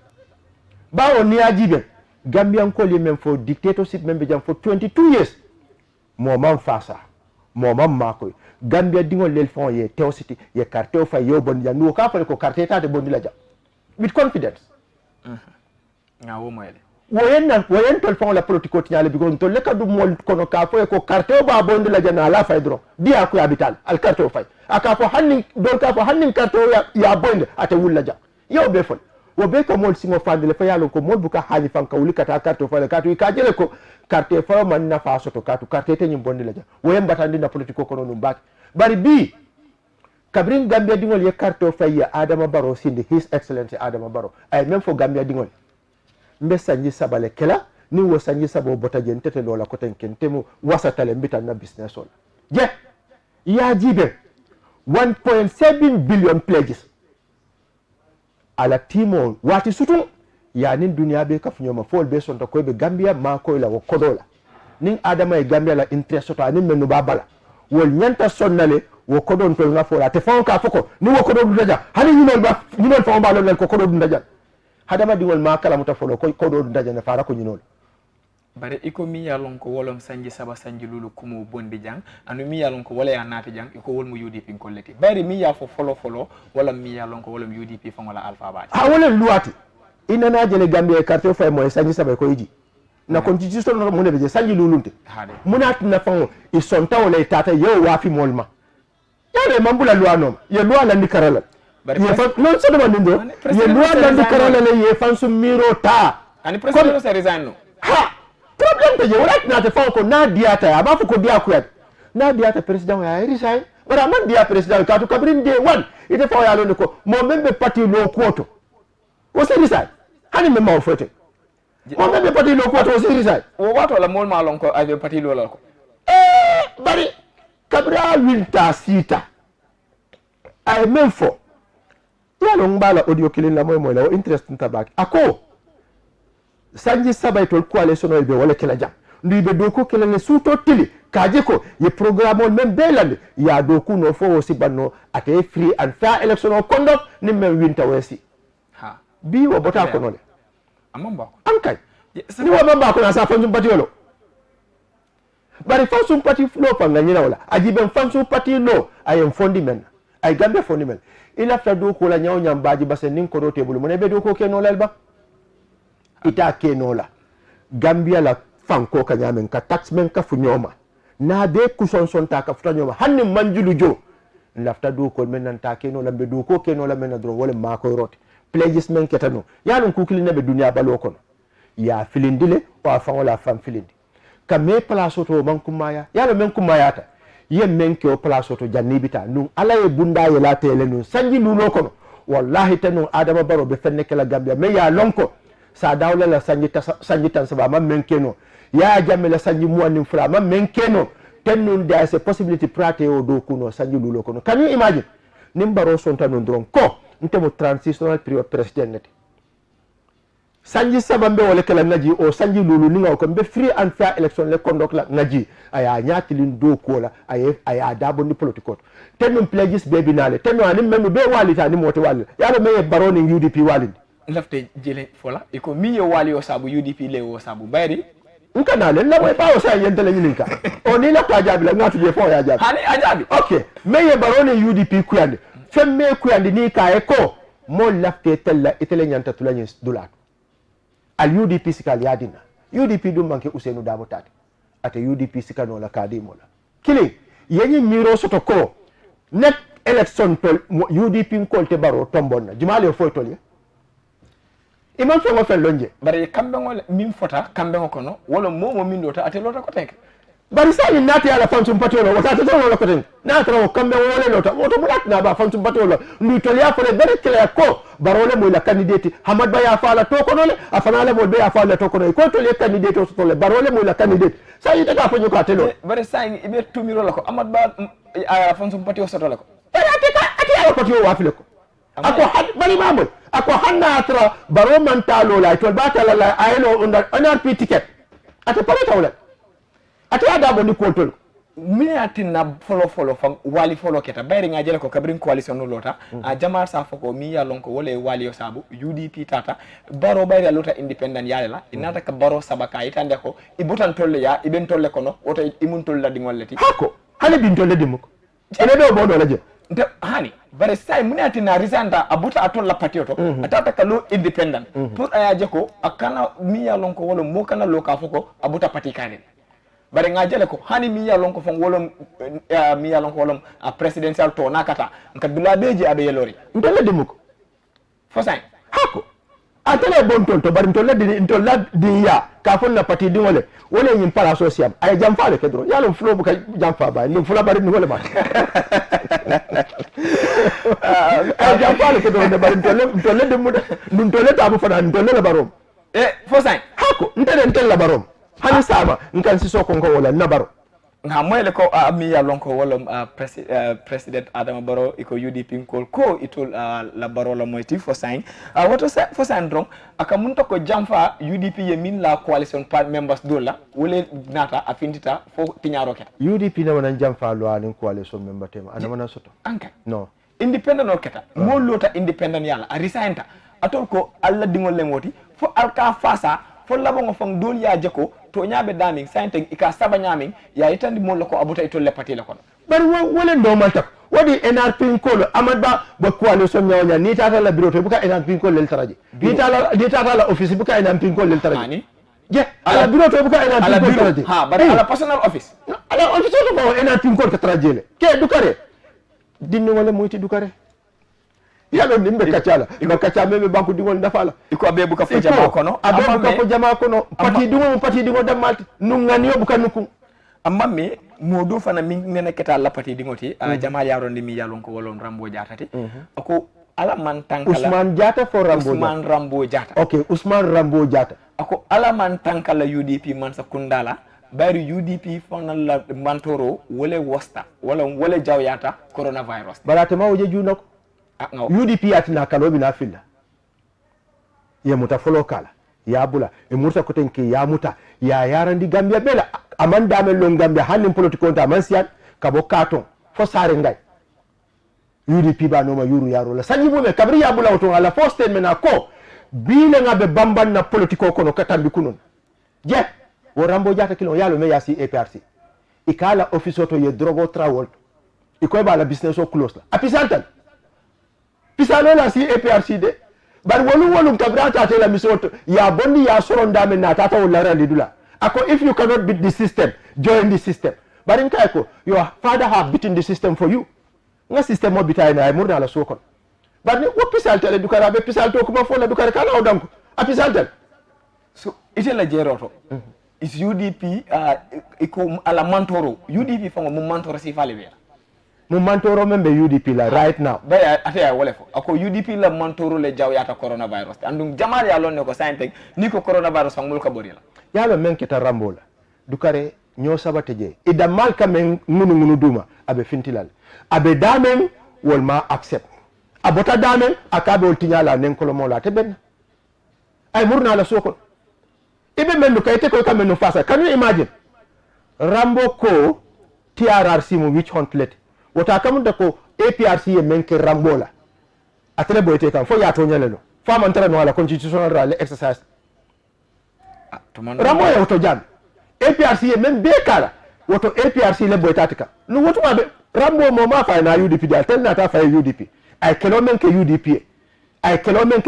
bawo ni ajibe Gambian ko li men fo dictatorship men be jam for 22 years mo man fasa mo man makoy Gambia dingol lel fon ye teosity ye carte fa yo bon ya no ka fa ko carte ta de bondi la ja with confidence nga wo moyle woyen tol fon la politico tinyale bi gon tol le kadu mol kono ka fa ko carte ba bondi la ja na la fay dro dia ko habital al carte fay aka fo hannin don ka fo hannin carte ya bondi ate wulla ja yo be fon wo be ko mol singo fande le fa yalo ko mol buka hani fan ka wuli kata carte fa le katu ka jele ko carte fa man na fa soto katu carte te nyim bondi la ja woyen batandi na politico kono num bak bari bi kabrin Gambia dingol ye carte fa ya Adama Barrow sindi his excellency Adama Barrow ay même fo Gambia dingol mbe sanji sabale kela ni wo sanji sabo bota jentete lola ko ten kentemu wasatale mbitan na business on je ya jibe 1.7 billion pledges ala timo wati sutun ya nin duniya be ka funyoma fol be sonta ko be Gambia ma ko la wo kodola nin adama e Gambia la interest to anin menu babala wol nyanta sonnale wo kodon to nga fola te fon ka foko ni wo kodon daja hani ñinol fon ba lol ko kodon daja hadama dingol ma kala muta folo ko kodon daja na fara ko ñinol bare iko mi yalon ko wolom sanji saba sanji lulu kumo bondi jang anu mi yalon ko wala ya naati jang iko wol mu UDP ko leti bare mi ya fo folo wala mi yalon ko wolom UDP fon wala alpha ba ha wala luwati inana jele Gambia carte fay moy sanji saba ko yiji na constitution no mo ne be sanji lulunte munat na fango i sonta wala tata yo wafi molma yale mambula luano ye luana ni karala ye fa non so do ndindo ye luana ni karala le ye fansu miro ta ani president se resign no ha problem te je wala na te fango na diata aba fu ko dia ku na diata president ya resign bara man dia president ka to kabrin day one ite fa ya lo ko mo membe party lo kuoto o se resign hani memba o fote mo membe party lo kuoto o se resign o wato la mol malon ko ave party lo la ko bari kabra winta sita ay même fo yalo ngala audio kilin la moy la interest ntabaki ako sanji sabay tol coalition be wala kila jam ndi be doko kila ne suto tili kaje ko ye programme même belande ya doku no fo aussi banno ate free and fair election conduct ni même winta wesi ha bi wo bota ko nole amamba ankay ni wo mamba ko na sa fanjum batiyolo bari fansu parti lo panga nyina wala ajiben fansu parti lo ayem fondi men ay Gambia fondi men il afta do ko la nyaw nyam baji basen nin ko do tebulu mo ne be do ko ke no lelba ita ke no la Gambia la fanko ka nyamen ka tax men ka fu nyoma na be ku son ta ka futa nyoma hanni manjulu jo lafta do ko men nan ta ke no la be do ko ke no la men na dro wala ma ko rote pledges men ketano yalon ku kili be dunia balo kono ya filindile wa fa wala fam filindi kame place to man kumaya yalo men kumaya ta yen men ke o place to jannibita nun ala e bunda ye la tele nun sanji lulo kono wallahi tanu adama baro be fenne kala Gambia me ya lonko sa dawla la sanji tan saba man men keno ya jamme la sanji muanim fra man men keno tennun there is a possibility prate o do kuno sanji lulo kono can you imagine nim baro son tan ndron ko ntemo transitional period president neti sanji sabambe wala kala ngaji o sanji lulu ninga ko be free and fair election le conduct la ngaji aya nyatilin do ko la aya dabo ni political tenum pledges be binale tenu ani menu be walita ni moti wali yalo me baroni UDP walid lafte jele fola iko miye wali o sabu UDP le o sabu bayri nka nale la way bawo sa yentele nyininka o ni la ta jabi la ngatu je fo ya jabi hani ajabi okay me baroni UDP kuyande femme kuyande ni ka e ko mo lafte tella itele nyanta tulanye dollar al UDP sikal yadina UDP dum manke Ousainou Darboe tati ate UDP sikano la kadimo la kili yenyi miro soto ko net election tol UDP kolte baro tombonna jumale fo tolye imam fo ngofel lonje bare kambe ngol min fota kambe ngokono wala momo min dota ate lota ko tenke bari sani nati ala fansum patolo wata to wala ko ten na tro kambe wala lota woto mulat na ba fansum patolo ndu tolya fo le bere kele ko barole mo la candidate Hamad Ba ya fala to ko nole afanale mo be ya fala to ko ko tolye candidate to tole barole mo la candidate sa yi daga fanyo ka telo bare sani ibe tumiro la ko Hamad Ba ala fansum patio soto la ko ati ala patio wa file ko ako bari mamul ako hanna atra baro man talo la to ba tala la ayno on NRP ticket ate pare tawla ate ada bo ni control minatina folo fam wali folo keta bayri nga jele ko kabrin coalition no lota a jamar sa foko mi ya lonko wole wali yo sabu UDP tata baro bayri lota independent yale la inata ka baro sabaka itande ko ibutan tolle ya iben tolle kono woto imun tolle di ngolleti hako hale bin tolle dimuko ene do bodo la je nte hani bare sai minatina risanda abuta atolla patioto atata ka lo independent pour ayaje ko akana mi ya lonko wolo mo kana loka foko abuta patikane bare nga jele ko hani mi yalon ko fon wolom mi yalon ko wolom presidential to nakata nka dula beji abe yelori ntole dimuko fosay hako atele bon to bari ntole di ya ka fon na parti di wole wole nyim pala social ay jam faale kedro yalon flo bu ka jam fa ba ni fula bari ni wole ba ay jam faale kedro de bari ntole dimu ntole tabu fana ntole la barom fosay hako ntele la barom hani sama nkan siso ko wala nabaro nga moyle ko mi ya lonko wala president Adama Barrow iko UDP ko itul la Barrow la moyti fo sign wato fo sign drong aka munta ko jamfa UDP ye min la coalition members dola wala nata afindita fo tinyaro keta UDP na wana jamfa lo anin coalition member tema ana wana soto anka no independent o keta mo lota independent yala a resign atol ko alla dingol lengoti fo alka fasa fo labongo fang dol ya jeko to nyaabe daming sainte ika saba nyaming ya itandi mo lako abuta itol lepati la kono bari wala normal tak wadi NRP ko amad ba coalition nyawnya ni tata la bureau to buka NRP ko lel taraji ni tata la office buka NRP ko lel taraji ani je ala bureau to buka NRP ko taraji ha bari ala personal office ala office to ko NRP ko taraji le ke dukare dinni wala moyti dukare yalo nimbe kachala iko kacha meme banku dingol ndafala iko abe buka fo jama kono abe ko jama kono pati dingo damalti nungani yo buka nuku amma me modu fana min nene keta la pati dingoti jama yaro ndi mi yalon ko wolon Rambo Jatati ako ala man tankala Ousmane Diatta for Rambo Ousmane Rambo Diatta okay Ousmane Rambo Diatta ako ala man tankala UDP man sa kundala bari UDP fonal la mantoro wole wosta wala jawyata coronavirus barate ma woje junako UDP atina kalobi na filla ya muta folo kala ya bula e murta ko tenke ya muta ya yarandi Gambia bela amanda men long Gambia hanin politiko ta man siyan kabo katon fo sare ngay UDP ba no ma yuru yaro la sanyi bo me kabri ya bula oto ala fo statement na ko bile ngabe bamban na politiko kono katambi kunon je wo Rambo Diatta kilo yalo me yasi APRC ikala office oto ye drogo travel ikoy ba la business o close la apisantal pisano la si APRC de bar wolu tabrata te la misoto ya bondi ya soronda men na tata wala randi dula ako if you cannot beat the system join the system barin kay ko your father have beaten the system for you nga system mo bitay na ay murna la sokon bar ni wo pisal tele dukara be pisal to kuma fo la dukara kala o danko a pisal tel so ite la jeroto is UDP iko ala mantoro UDP fango mo mantoro si fale be mu mantoro membe UDP la right now baya ate wala fo ako UDP la mantoro le jaw yata coronavirus andum jamal ya lonne ko sainte ni ko coronavirus fangul ka bori la yalo men kita Rambo la dukare nyo sabate je ida malka men ngunu duma abe fintilal abe damen wol ma accept abota damen akabe wol tinyala nen kolomo la te ben ay murna la soko ibe men du kayte ko kamen no fasa can you imagine Rambo ko TRRC mu witch hunt let wota kamunta ko APRC ye menke Rambo la atele boyte kan fo ya to nyalelo fo man tara no ala constitutional rally exercise Rambo ya woto jam APRC ye men be kala woto APRC le boytatika no woto ma Rambo mo ma fa na UDP dal tel na ta fa UDP ay kelo men ke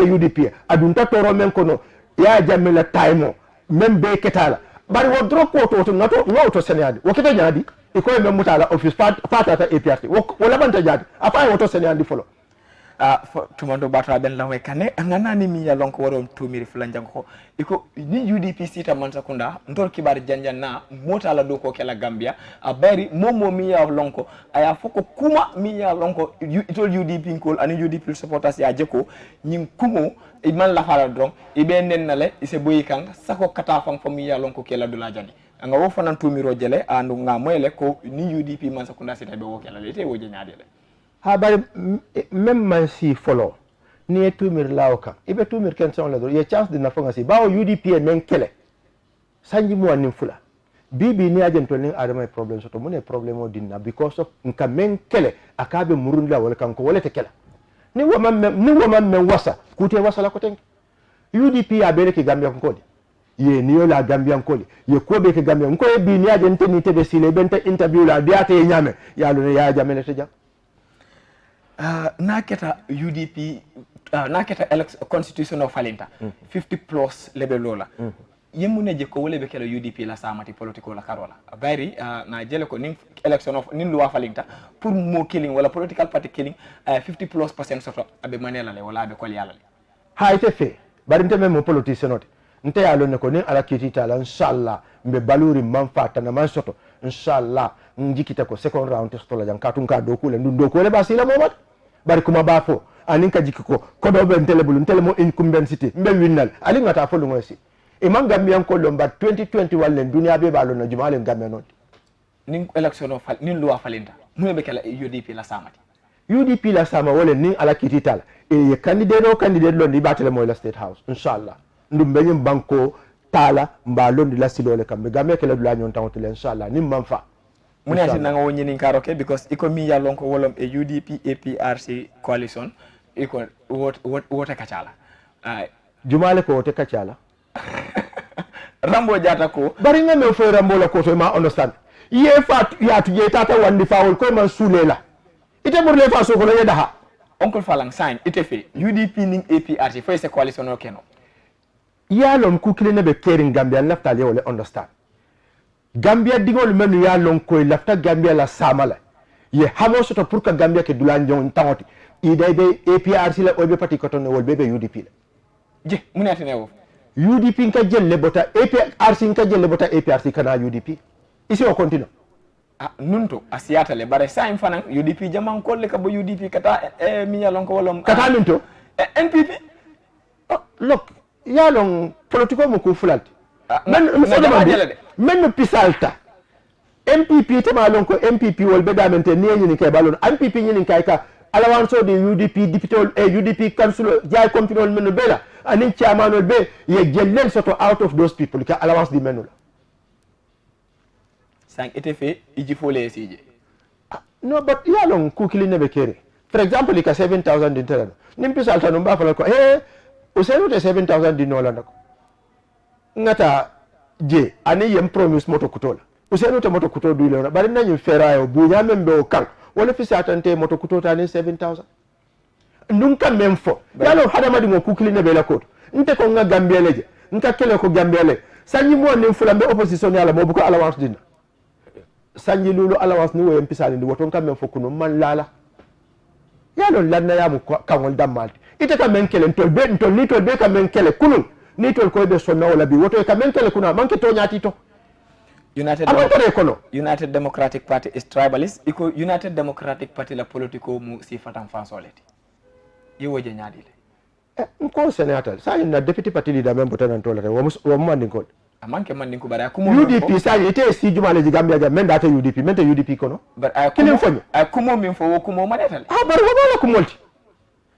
UDP adunta toro men ko no ya jamela time men be ketala bari wo drop ko to ngato ngoto senadi wo kete nyadi iko men mutala office fata ta APRC wala banta jadi afa woto senadi folo tumando bata ben lawe kane ngana ni mi ya lonko warom tumiri fulanjang ko iko ni UDP sita man sakunda ndor kibar janjan na mota la do ko kala Gambia bari momo mi ya lonko aya foko kuma mi ya lonko itol UDP ko ani UDP supporters ya jeko nyim kumo man la fala dron ibe nen nale ise boyi kan sako kata fam fam mi ya lonko kala do la jani nga wo fanan tumiro jele andu nga moyle ko ni UDP man sakunda sita be wo kala lete wo jeñade le ha bari même man si follow ni e tumir lawka ibe tumir ken son la do ye chance dina fonga si bawo UDP men kele sanji mo nin fula bibi ni agent ni adama problem soto mun e problem o dinna because of nka men kele akabe murunda wala kanko wala te kele ni wo man wasa kute wasa la ko ten UDP ya bere ki Gambia ko di ye ni yo la Gambia ko di ye ko be ki Gambia ko e bi ni agent ni te be sile benta interview la diate nyame ya lo ya jamele te jam naketa UDP naketa constitution of Falinta 50 plus level lola yemune je ko wole be kala UDP la samati political la karola bari na jele ko nin election of nin loi Falinta pour mo killing wala political party killing 50% soto abe manela le wala abe ko yalla le ha ite fe bari nte memo politicien note nte ya lo ne ko nin ala kitita la inshallah mbe baluri man fata na man soto inshallah njikita ko second round testo la jankatun ka do kule ndun do ko le basila momat bari kuma bafo anin ka jikiko ko do ben tele mo incumbency mbe winnal ali ngata fo lungo si e man Gambian ko lomba 2020 wallen dunia be balo na jumale Gambia non nin election fal nin loi falinta mun be kala UDP la samati UDP la sama wala nin ala kititala e candidate londi batele moy la state house inshallah ndum benyim banko tala mba londi la silole kambe game kala dula nyon tawtele inshallah nim manfa muni ati nanga woni nin karoke because iko mi ya lonko wolom e UDP APRC coalition iko wote kachala jumale ko wote kachala Rambo jata ko bari ngame fo Rambo la ko to ma understand ye fat ya tu ye tata wandi fawol ko man sulela ite burle fa so ko la yeda Uncle Falang sign ite fe UDP ning APRC fa se coalition o keno yalom ku kilene be caring Gambia lafta le wala understand Gambia dingol menu yalom ko lafta Gambia la samala ye hamo soto pour que Gambia ke dulan jon tawti ide be APRC la obe parti ko ton wol be UDP la je muni ati ne wo UDP nka jelle bota APRC nka jelle bota APRC kana UDP isi o continue nunto asiyata le bare sa infana UDP jaman kolle ka bo UDP kata mi yalon ko wolom kata minto NPP look yalon politiko mo ko fulalti men pisalta MPP te malon ko MPP wol be damente ni nyini kay balon MPP nyini kay ka alawanso de UDP député UDP councilor jay compagnie men bela anin chairman be ye jellel soto out of those people ka alawans di menula sang ete fe iji fole sije no but yalon ku kili nebe kere for example ika 7000 dinterano nimpi salta no mbafala ko usenu te 7000 dinola ndako ngata je ani yem promise moto kutola usenu te moto kuto duile bari nanyi ferayo bunya membe o kan wala fi satante moto kuto tani 7000 nunka memfo yalo hada madi mo ku kili nebe la ko nte ko nga Gambia leje nka kele ko Gambia le sanyi mo nim fulambe opposition yala mo buko allowance dina sanyi lulu allowance ni woyem pisali ndi woton kam men fokuno man lala yalo lanna yamu kangol dammalti ite kam men kele ntol ni tol be kam men kele kunun ni tol ko be sonna wala bi woto kam men kele kuna manke to nyati to United Democratic Party is tribalist iko United Democratic Party la politico mu sifatan fansoleti yewoje nyaadile ko senator sa na deputy party leader member tan tolere wo mandin ko amanke mandin ko bara kumo UDP sa ite si jumale ji Gambia jam men data UDP mente UDP kono bar ay kumo fonyo ay kumo min fo wo kumo manetal bar wo la kumolti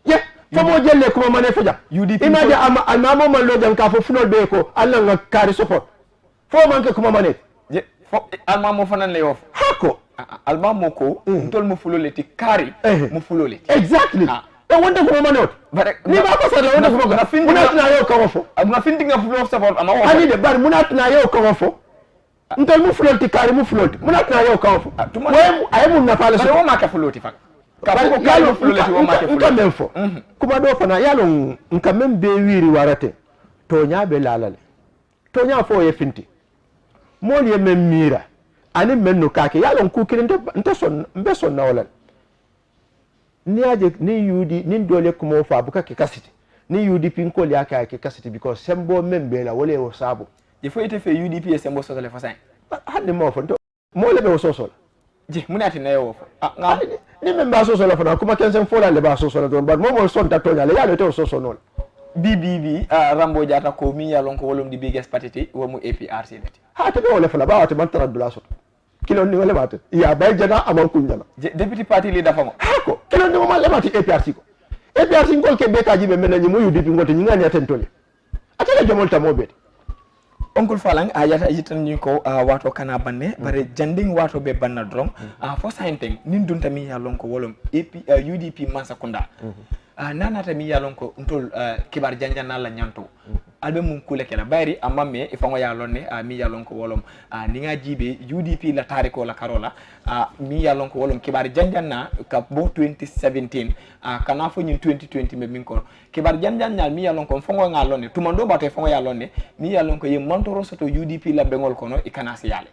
ye fo mo jelle kumo mane fo jam UDP imaje amamo man lo jam ka fo funol be ko alla nga kari support fo manke kumo mane je fo almamo fanan le yof hako almamo ko ntol mo fuloleti kari mo fuloleti exactly wonde ko manot ni ba ko sa wonde ko ga munatna yo ko fo ma findi nga fulo support ama wo ani de bar munatna yo ko fo ntol mu fulolti kari mu fulolti munatna yo ko fo way ay mun na fala so ma ka fulolti fa ka ko kali fulolti wo ma ka fulolti fo kuma do fana yalo nka men be wiri warate to nyaabe lalale to nya fo ye finti mol ye men mira ani men no kake yalo ku kilinte nte son mbe son na wala ni aje ni UD ni dole kuma fa buka ke kasiti ni UDP ko li aka ke kasiti because sembo membe la wole wo sabo il faut ite fe UDP e sembo so le fa sen hande mo fo mo le be wo so je munati na yo fo ni memba so la fa kuma ken sen fo la le ba so la don ba mo son ta to nyale yalo te so non BBB Rambo Jata ko mi yalon ko wolum di biggest party wo mu APRC leti ha te be wole fa la ba wate man tara dula so kilo ni wala bate ya bay jana amon kunjana deputy party leader famo hako kilo ni mo le mati APRC ko APRC ngol ke beta jibe menani mo UDP ngote nyingani atentole atele jomolta mo beti Uncle Falang ayata yitan ni ko wato kana banne bare janding wato be banna drom fo sainteng nin dunta mi yalon ko wolum UDP Masakunda nanata mi yalon ko ntol kibar janjana la nyanto albe mum kule kala bayri amamme e fango yalon ne mi yalon ko wolom ni nga jibe UDP la tariko la karola mi yalon ko wolom kibar janjana ka bo 2017 kana fo nyin 2020 me min ko kibar janjana mi yalon ko fango ngalon ne tumando bato fango yalon ne mi yalon ko yem montoro soto UDP la bengol kono e kana si yale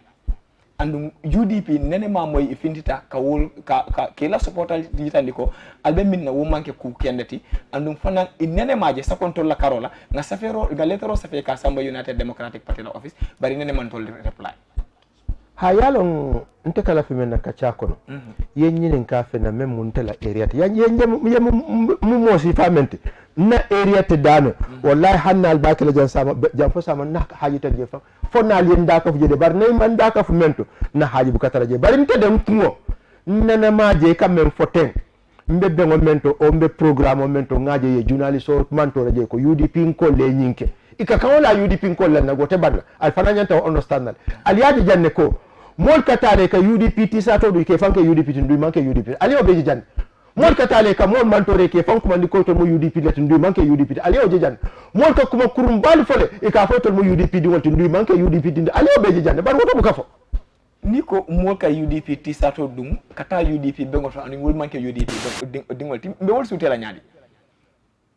andum UDP nene ma moy ifintita ka wol ka kila supportal yitandi ko albe minna wo manke ku kendati andum fana nene maje sakonto la karola nga safero ga letero safe ka Samba United Democratic Party la office bari nene man tol reply ha yalon nte kala fi men ka chakono yen nyinin ka fe na mem mun tela area te yen mu mo si famente na area te dano wallahi hannal bakela jan sama jan fo sama nak hajita je fa fonna li ndaka fu jede bar nay man ndaka fu mento na haji bu katara je bari nte dem kumo nana maje kamem foten mbe bengo mento o mbe programme o mento ngaje ye journalist o manto je ko UDP ko le nyinke ika kawola UDP ko la nago te barla al fana nyanta understand al yaji janne ko mol katare ka UDP ti sato du ke fanke UDP ndu manke UDP ali o beji janne mol katale ka mol mantore ke fanko mandi ko to mo UDP let ndu manke UDP ali o jejan mol ka kuma kurum bal fole e ka foto mo UDP di wonti ndu manke UDP di ali o beji janne bar woto bu kafo ni ko mol ka UDP ti sato dum kata UDP be ngoto ani wol manke UDP dingol tim be wol sutela nyaadi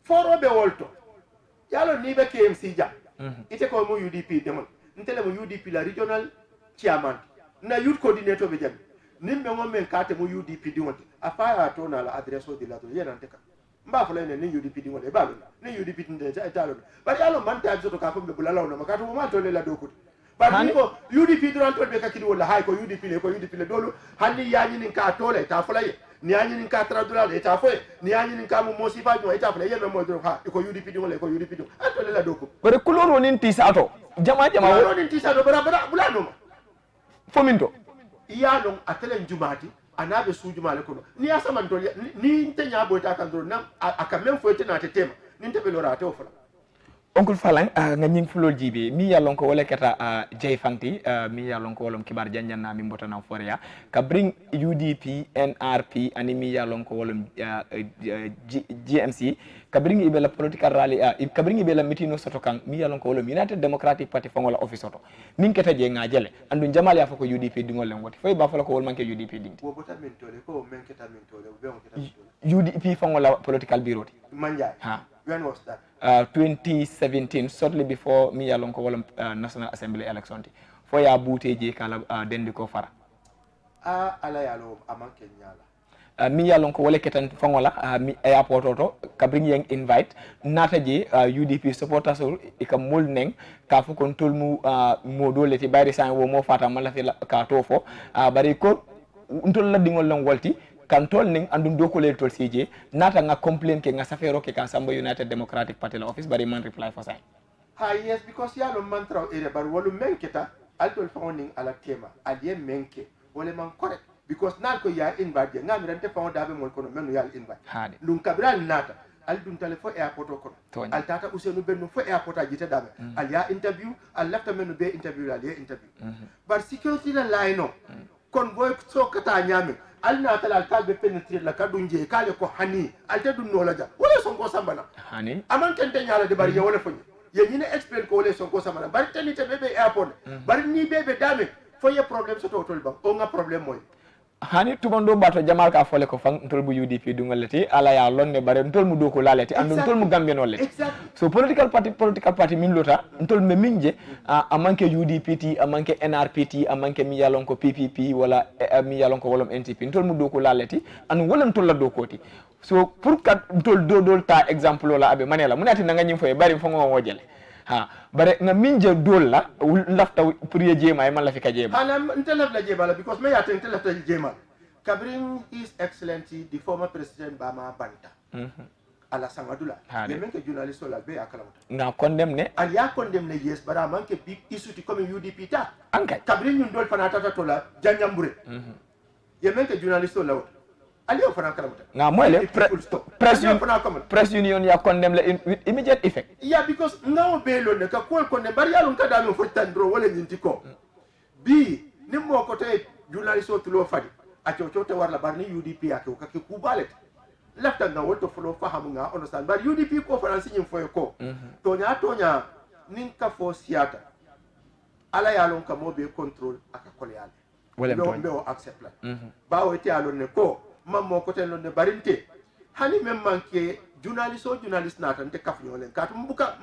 foro be wolto yalo ni be KMC ja ite ko mo UDP demol ntele mo UDP la regional chairman na youth coordinator be jam nimbe ngommen kate mo UDP di wonti afaya to na la adresse de la to yena nteka mba fala ne ni UDP di wonti ba ni UDP tinde ja etalo bari yalo man ta so to ka ko be bulala no makato mo ma to le la do ko bari ko UDP duran to be ka kidi wala hay ko UDP le dolo hanni yaani nin ka to le ta fala ye ni yaani nin ka tra dula le ta fo ni yaani nin ka mo sifa no eta fala ye me mo do ha ko UDP di wala ko UDP do to le la do ko bare kuloro nin ti sato jama wo nin ti sato bara bulano fominto iyalon atelen jumati anabe sujumale kono ni asaman to ni ntenya boyta kan do nam aka men foyte na tetema ni tebe lora to fala Uncle Falang nga ñing fulol jibe mi yalon ko wala kata jay fanti mi yalon ko wolom kibar janjanna mi mbotana foria ka bring UDP NRP ani mi yalon ko wolom GMC ka bring ibe la political rally ka bring ibe la mitino soto kan mi yalon ko wolom United Democratic Party fangola office soto min keta je nga jele andu jamal ya fako UDP dingol len woti fay ba fala ko wol manke UDP dingti wo bota men tole ko men keta men tole be on keta UDP fangola political bureau manja ha when was that 2017 shortly before mi yalon ko wolom National Assembly election ti fo ya buteje kala dendi ko fara ala yalo amanke nyala mi yalon ko wala ketan fangola mi airport auto kabring yang invite nata je UDP supporters e kam mol neng ka fu kon tolmu mo dole ti bayri san wo mo fata mala fi ka to fo bari ko ntol la dingol lon wolti kan tol ning andum dokole tol sije nata nga complain ke nga safero ke kan Samba United Democratic Party la office bari man reply for say yes because yalo mantra ere bar wolu menketa altol founding ala tema aliye menke wole man correct because nal ko ya invite ngam rente found dabe mol kono menu yal invite hade dum kabral nata al dum telefo airport ko al tata usenu benno fo airport a jita dabe al ya interview al lafta menu be interview al ya interview bar security la line kon boy so kata nyame al na tala al kalbe penetre la kadunje kale ko hani al te dum no la ja wala son ko sambana hani aman kente nyala de bari ya wala fonyi ye ñine explain ko wala son ko sambana bari tenite bebe airport bari ni bebe dame fo ye problème so to tol ba o nga problème moy hani tubando bato jamal ka fole ko fang ntol bu UDP dungolati ala ya lonne bare ntol mu doko lalati andu ntol mu gambe no leti so political party min lota ntol me minje amanke UDP ti amanke NRP ti amanke mi yalon ko PPP wala mi yalon ko wolom NTP ntol mu doko lalati anu wala ntol la dokoti so pour kat ntol dodol ta exemple wala abe manela munati nga nyim foye bari fongo wojele ha bare nga minje dol la lafta pour ye jema e man la fi ka jema ana ntelaf la jema la because me ya ntelaf la jema kabring His Excellency the former president Bama Banta ala sangadula ye men ke journaliste la be akala nga condemné al ya condemné yes bara man ke big issue ti comme UDP ta ankay kabring ñun dol fana tata to la janjambure ye men ke journaliste la aliyo fana kalamuta nga moyle press union ya condemn with immediate effect yeah because ngawo belo ne ka ko condemn bari yalon ka dami fo tandro wala nyinti ko bi nimmo ko te journaliste o tulo fadi a to warla bar ni UDP ya ko ka ku balet lafta nga woto folo fahamu nga understand bari UDP ko faransi nyim fo ko tonya nin ka fo siata ala yalon ka mo be control aka kolyal wala be o accept la bawo te yalon ne ko mammo ko ten ne barinte hani même manke journaliste nata nte kaf ñolen katu mbuka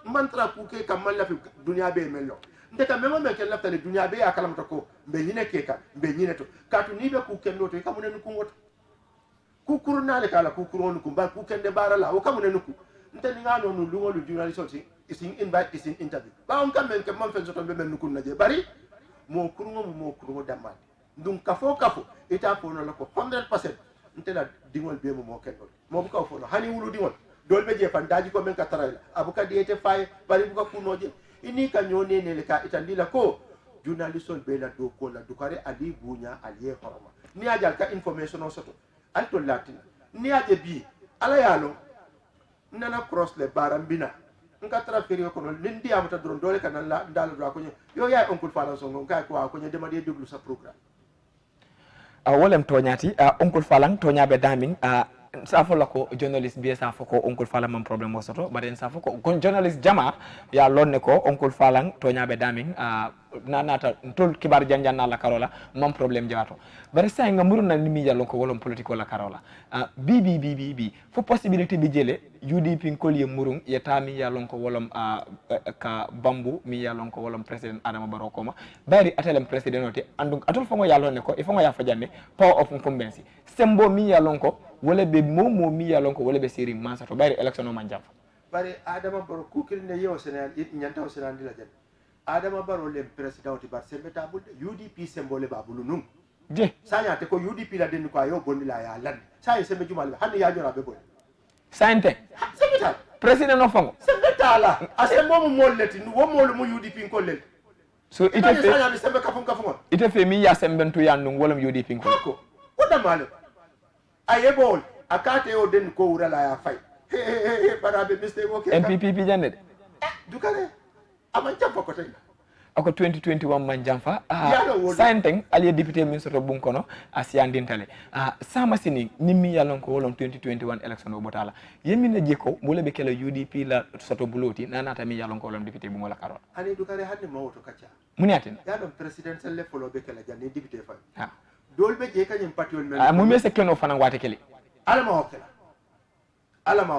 mantra ku ke kam man lafi dunya be mello nte kam même men ke lafta le dunya be ya kalamata ko be ñine ke ka be ñine to katu ni be ku kenno to kamune nu ku ngoto ku kurna le kala ku kuronu ku ba ku kende barala o kamune nu ku nte ni ngano nu lungolu journaliste isin invite isin interview ba on kam men ke man fen soto be men nu ku naje bari mo kurungo damande ndum kafo ita fono la ko 100% ntela dingol be mo kenno mo bu ka fono hani wulu dingol dol be je fan daji ko men ka tarayla abuka diete fay bari bu ka kunoje ini ka nyone ne le ka itandila ko journalistol be la do ko la dukare ali bunya ali horoma ni ajal ka information o soto anto latin ni aje bi ala yalo nana cross le barambina nka tra ferio ko non ndi amata dron dole kan la dal do ko yo yaay oncle Fala Songo ka ko ko dema de deglu sa programme wolem toñati oncle Falang toñaɓe damin sa fola ko journaliste mbiye sa fo ko oncle Falang man probléme o soto mbaɗen sa fo ko journaliste jama ya lonne ko oncle Falang toñaɓe damin nanata tol kibar janjanna la karola man probléme jawato bare sa nga muruna ni mi yallon ko wolom politique wala karola bi fo possibilité bi jele UDP kolye murung yetami yallon ko wolom ka bambu mi yallon ko wolom président Adama Barrow koma bari atelem président oti andu atol fongo yallon ko e fongo ya fajanne power of incumbency sembo mi yallon ko wala be momo mi yallon ko wala be seri mansato bari election o man jafa bari Adama Barrow kukil ne yewo Sénégal nyanta o Sénégal dila jan Adama Barrow le président oti bar sembe tabul UDP sembo le babulu num je sanya te ko UDP la den ko ayo bonni la ya lan say sembe jumal hanne ya jora be bon sante sembe tal président no fongo sembe tala ase momu molleti wo molu mu UDP ko lel so ite fe sanya mi sembe kafon ite fe mi ya sembentu yandum wolom UDP ko wada malo ayebol akate o den ko wura la ya fay barabe mistake okay MPP jande de dukare aman jamfa ko tay ako 2021 man jamfa Yalo sainteng aliye député min soto bunkono asiyandintale sama sini nimmi yalon ko wolon 2021 election o botala yemine jeko mole be kala UDP la soto buloti nanata mi yalon ko wolon député bu ngola karol ani dukare hande mawto kacca muniatin yadon presidential le folo be kala janne député fa ha dolbe je kanyum patiol men mu mese keno fana wate kele alama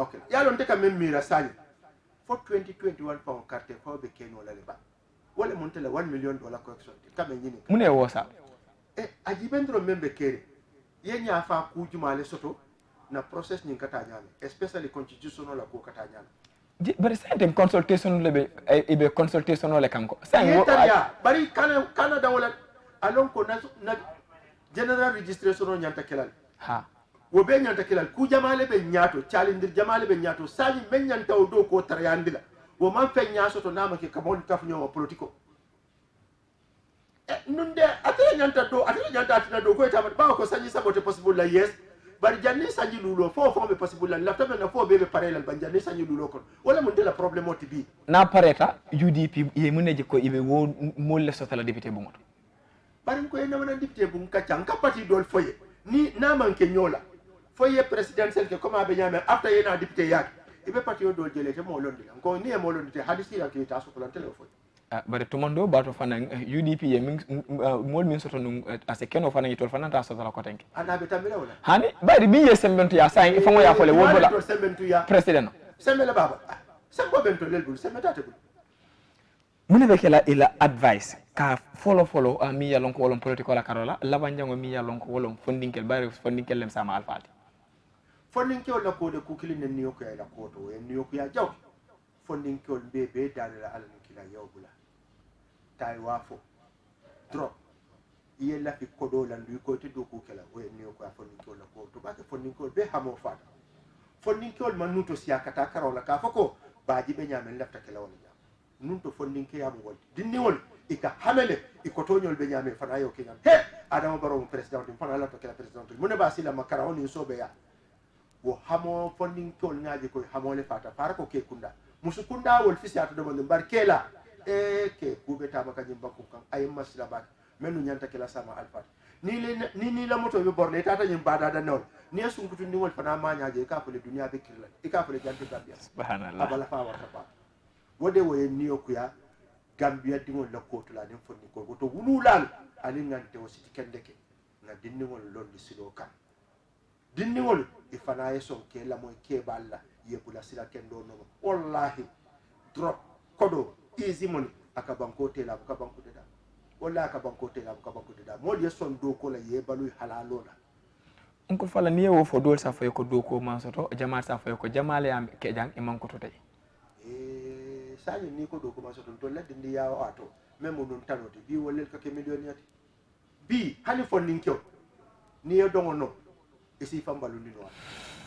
okela yalon te kam mira sani for 2021 pound carte fa be keno la le ba wala montela $1 million collection kame nyini mune wosa ajibendro membe kere yenya fa ku jumale soto na process nyin kata nyame especially constitutional la ko kata nyame bari sainteng consultation lebe ibe consultation le kanko bari Canada wala alon ko na general registration nyanta kelal ha wo be nyanta kelal ku jamale be nyato chalindir jamale be nyato saji men nyanta o do ko taryandila wo man fe nyaaso to nama ke kabon kaf nyo politiko nunde atele nyanta atina do ko etama ba ko sanyi sabote possible la yes bar janni sanyi lulo fo be possible la lafta men fo be parallel ban janni sanyi lulo ko wala mun de la problème oti bi na pareta UDP ye muneje ko ibe wo molle sotala député bu ngoto bari ko ena wana député bu ngaka parti dol foye ni na manke nyola foye presidentiel ke koma be nyame after yena député yak ibe parti o dol jelete mo londi ko ni e mo londi hadisi la ke taso ko lan téléphone bare tumando bato fana UDP ye mol min soto num ase keno fana yitol fana ta soto la ko tenke anabe tamira wala hani bari bi ye sembentu ya sai ifango ya fole wodola sembentu ya president sembele baba sembo bento lelbul sembeta te mune be kala ila advice ka follow mi yalon ko wolon political la karola labanjango mi yalon ko wolon fondinkel bari fondinkel lem sama alfati fondinkel la ko de ku kilin ni ko ya la ko to en ni ko ya jaw fondinkel be dalala ala kila yawbula tay wafo drop iye la fi kodo la ndu ko te do ko kala o en ni ko ya fondinkel la ko to ba ke fondinkel be hamo fata fondinkel man nuto siya kata karola ka fako baaji be nyamen lafta kala woni nunto fondinke ya mo wolti dinni wol ika hamele iko tonyol be nyame fana yo kenyan he Adama Barrow president fana la to kala president mun ba sila makara woni sobe ya wo hamo fondinke ol ngaaji ko hamole fata fara ko ke kunda musu kunda wol fisi ato do mon barkela ke kube taba kanyim bakku kan ay masla bak menu nyanta kala sama alfat ni la moto be borne tata nyim bada da nol ni sunkutu ni wol fana ma nyaaje ka fele dunia be kirla ika fele jantu gambia subhanallah abala fa warta ba wode woye niyo kuya gambia dingol la kotula den fonni ko to wululal ali ngante o siti kendeke na dinningol londi silo kan dinningol ifana yeso ke la moy ke balla yebula sila kendo no wallahi drop kodo easy money aka banko tela aka banko deda wallahi aka banko tela aka banko deda mol yeson do ko la yebalu halalola onko fala ni wo fo dol sa fay ko do ko man soto jamaat sa fay ko jamaale am ke jang e man ko to tay sañi ni ko do ko ma soton to ladde ndi yawo ato même non tanote bi wolel ka ke millionnaire bi hani fondin kyo ni yo dongo no e si fambalu ni no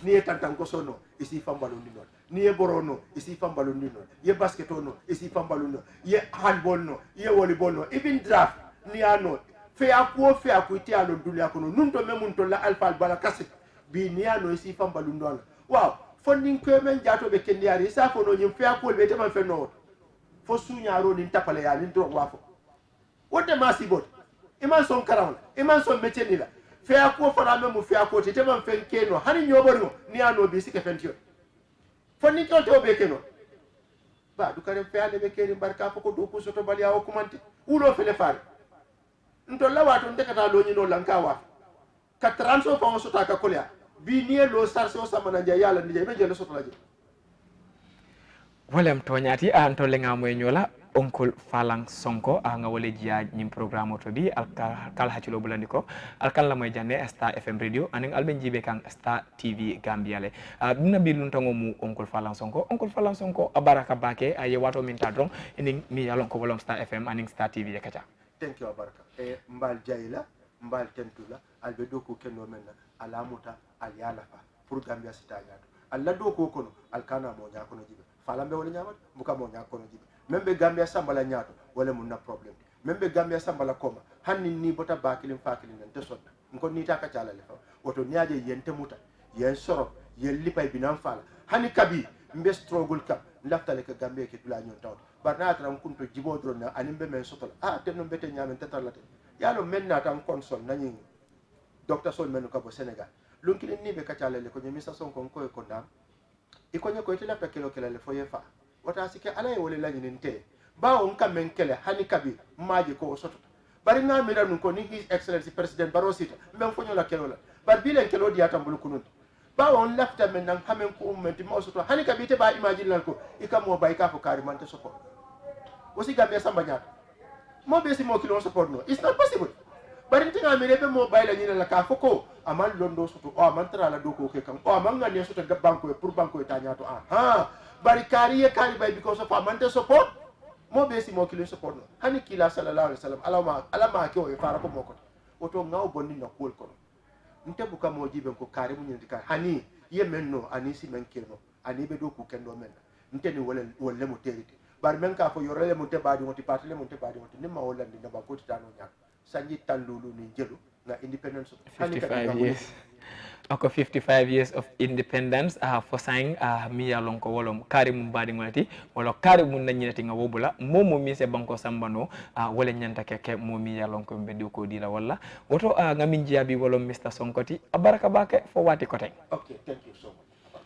ni ye tantanko sono isi fambalundi non ni ye borono isi fambalundi non ye basketo no isi fambalundi ye handball no ye volleyball no even draft ni ano fe aku ite alo dunia kono nunto memunto la alfa bala kasi bi ni ano isi fambalundi non wow funding ko men jato be kendiari sa fo no nyim fe aku be teman fe no fo suñaro ni tapale ya ni do wafo wote masibot iman son karawla iman son meteni la fe ako fara memu fe ako te teman fe keno hani nyobori ni ano bi sike fentio fonni ko to be keno ba du kare fe ade be keri barka ko do ko soto bali awo kumanti ulo fele fare nto lawato ndekata lo nyino lanka wa ka transo fa sota ka kolya bi ni lo sarso samana ja yalla ni be jelo soto la je wolem toñati an to lenga moy ñola Uncle Falang Sonko nga wole jiya ñim programme to bi kal hacilo bulandi ko alkan la moy jande Star FM radio anen alben jibe kan Star TV Gambia le duna bi lun tango mu Uncle Falang Sonko abaraka bake ay wato min ta dron eni mi yalon ko wolom Star FM anen Star TV yakata thank you abaraka mbal jayla mbal tentula albe do ko kendo men alamuta al yalafa pour Gambia sitañato alla do ko kono alkana mo nya kono jibe falambe wala nyamat buka mo nya kono jibe membe Gambia sambala nyaato wala mun na problem membe Gambia sambala koma hanni ni bota bakilin fakilin nan tesonna ko ni ta ka cala le fa woto nyaaje yente muta yen soro yen lipay binan fala hani kabi mbe struggle kap laftale ka Gambia ke dula nyon taw barna tan kunto jibo dron na animbe men sotol tenno bete nyamen tetalate yalo men na tan console nani docteur sol men ko bo Senegal lunkilin ni be ka cala le ko nyemi sa son ko ko ndam iko nyako ite lafta kelo kele le foye fa wata sike ala e wole lañi nte ba on kamen kele hani kabi maaji ko soto bari nga mi ranu ko ni his excellency president Barosita men fonyo la kelo la bar bilen kelo di atambul kunun ba on lafta men nan hamen ko ummeti mo soto hani kabi te ba imagine lan ko ikamo bay ka ko kari man te soko aussi Gambia samba nyaata mo be si mo kilo support no it's not possible bari tinga mi rebe mo bay la nyina la ka foko aman londo soto o aman tra la doko ke kam o aman ngane soto ga banko pour banko ta nyaato bari kari bay because of amante support mo be si mo kilo support no hani kila sallallahu alaihi wasallam alama ke o fara ko moko oto ngaw bonni na kol ko nte buka mo jibe ko kari mu nyindi ka hani ye menno ani si men keno ani be do ku kendo men nte ni wala mo terite bari men ka fo yorele mo te badi mo ti patele mo te badi mo ni ma wala ni na ba ko ti tano nyak sanji tallulu ni jelu na independence 55 years ako 55 years of independence for saying mi yalon ko wolom kari mum badi ngolati wala kari mum nanyinati nga wobula momo mi se banko sambano wala nyanta keke mo mi yalon ko be ko dila wala woto ngamin jiabi wolom Mr Sonkoti abaraka bake fo wati ko tay okay thank you so much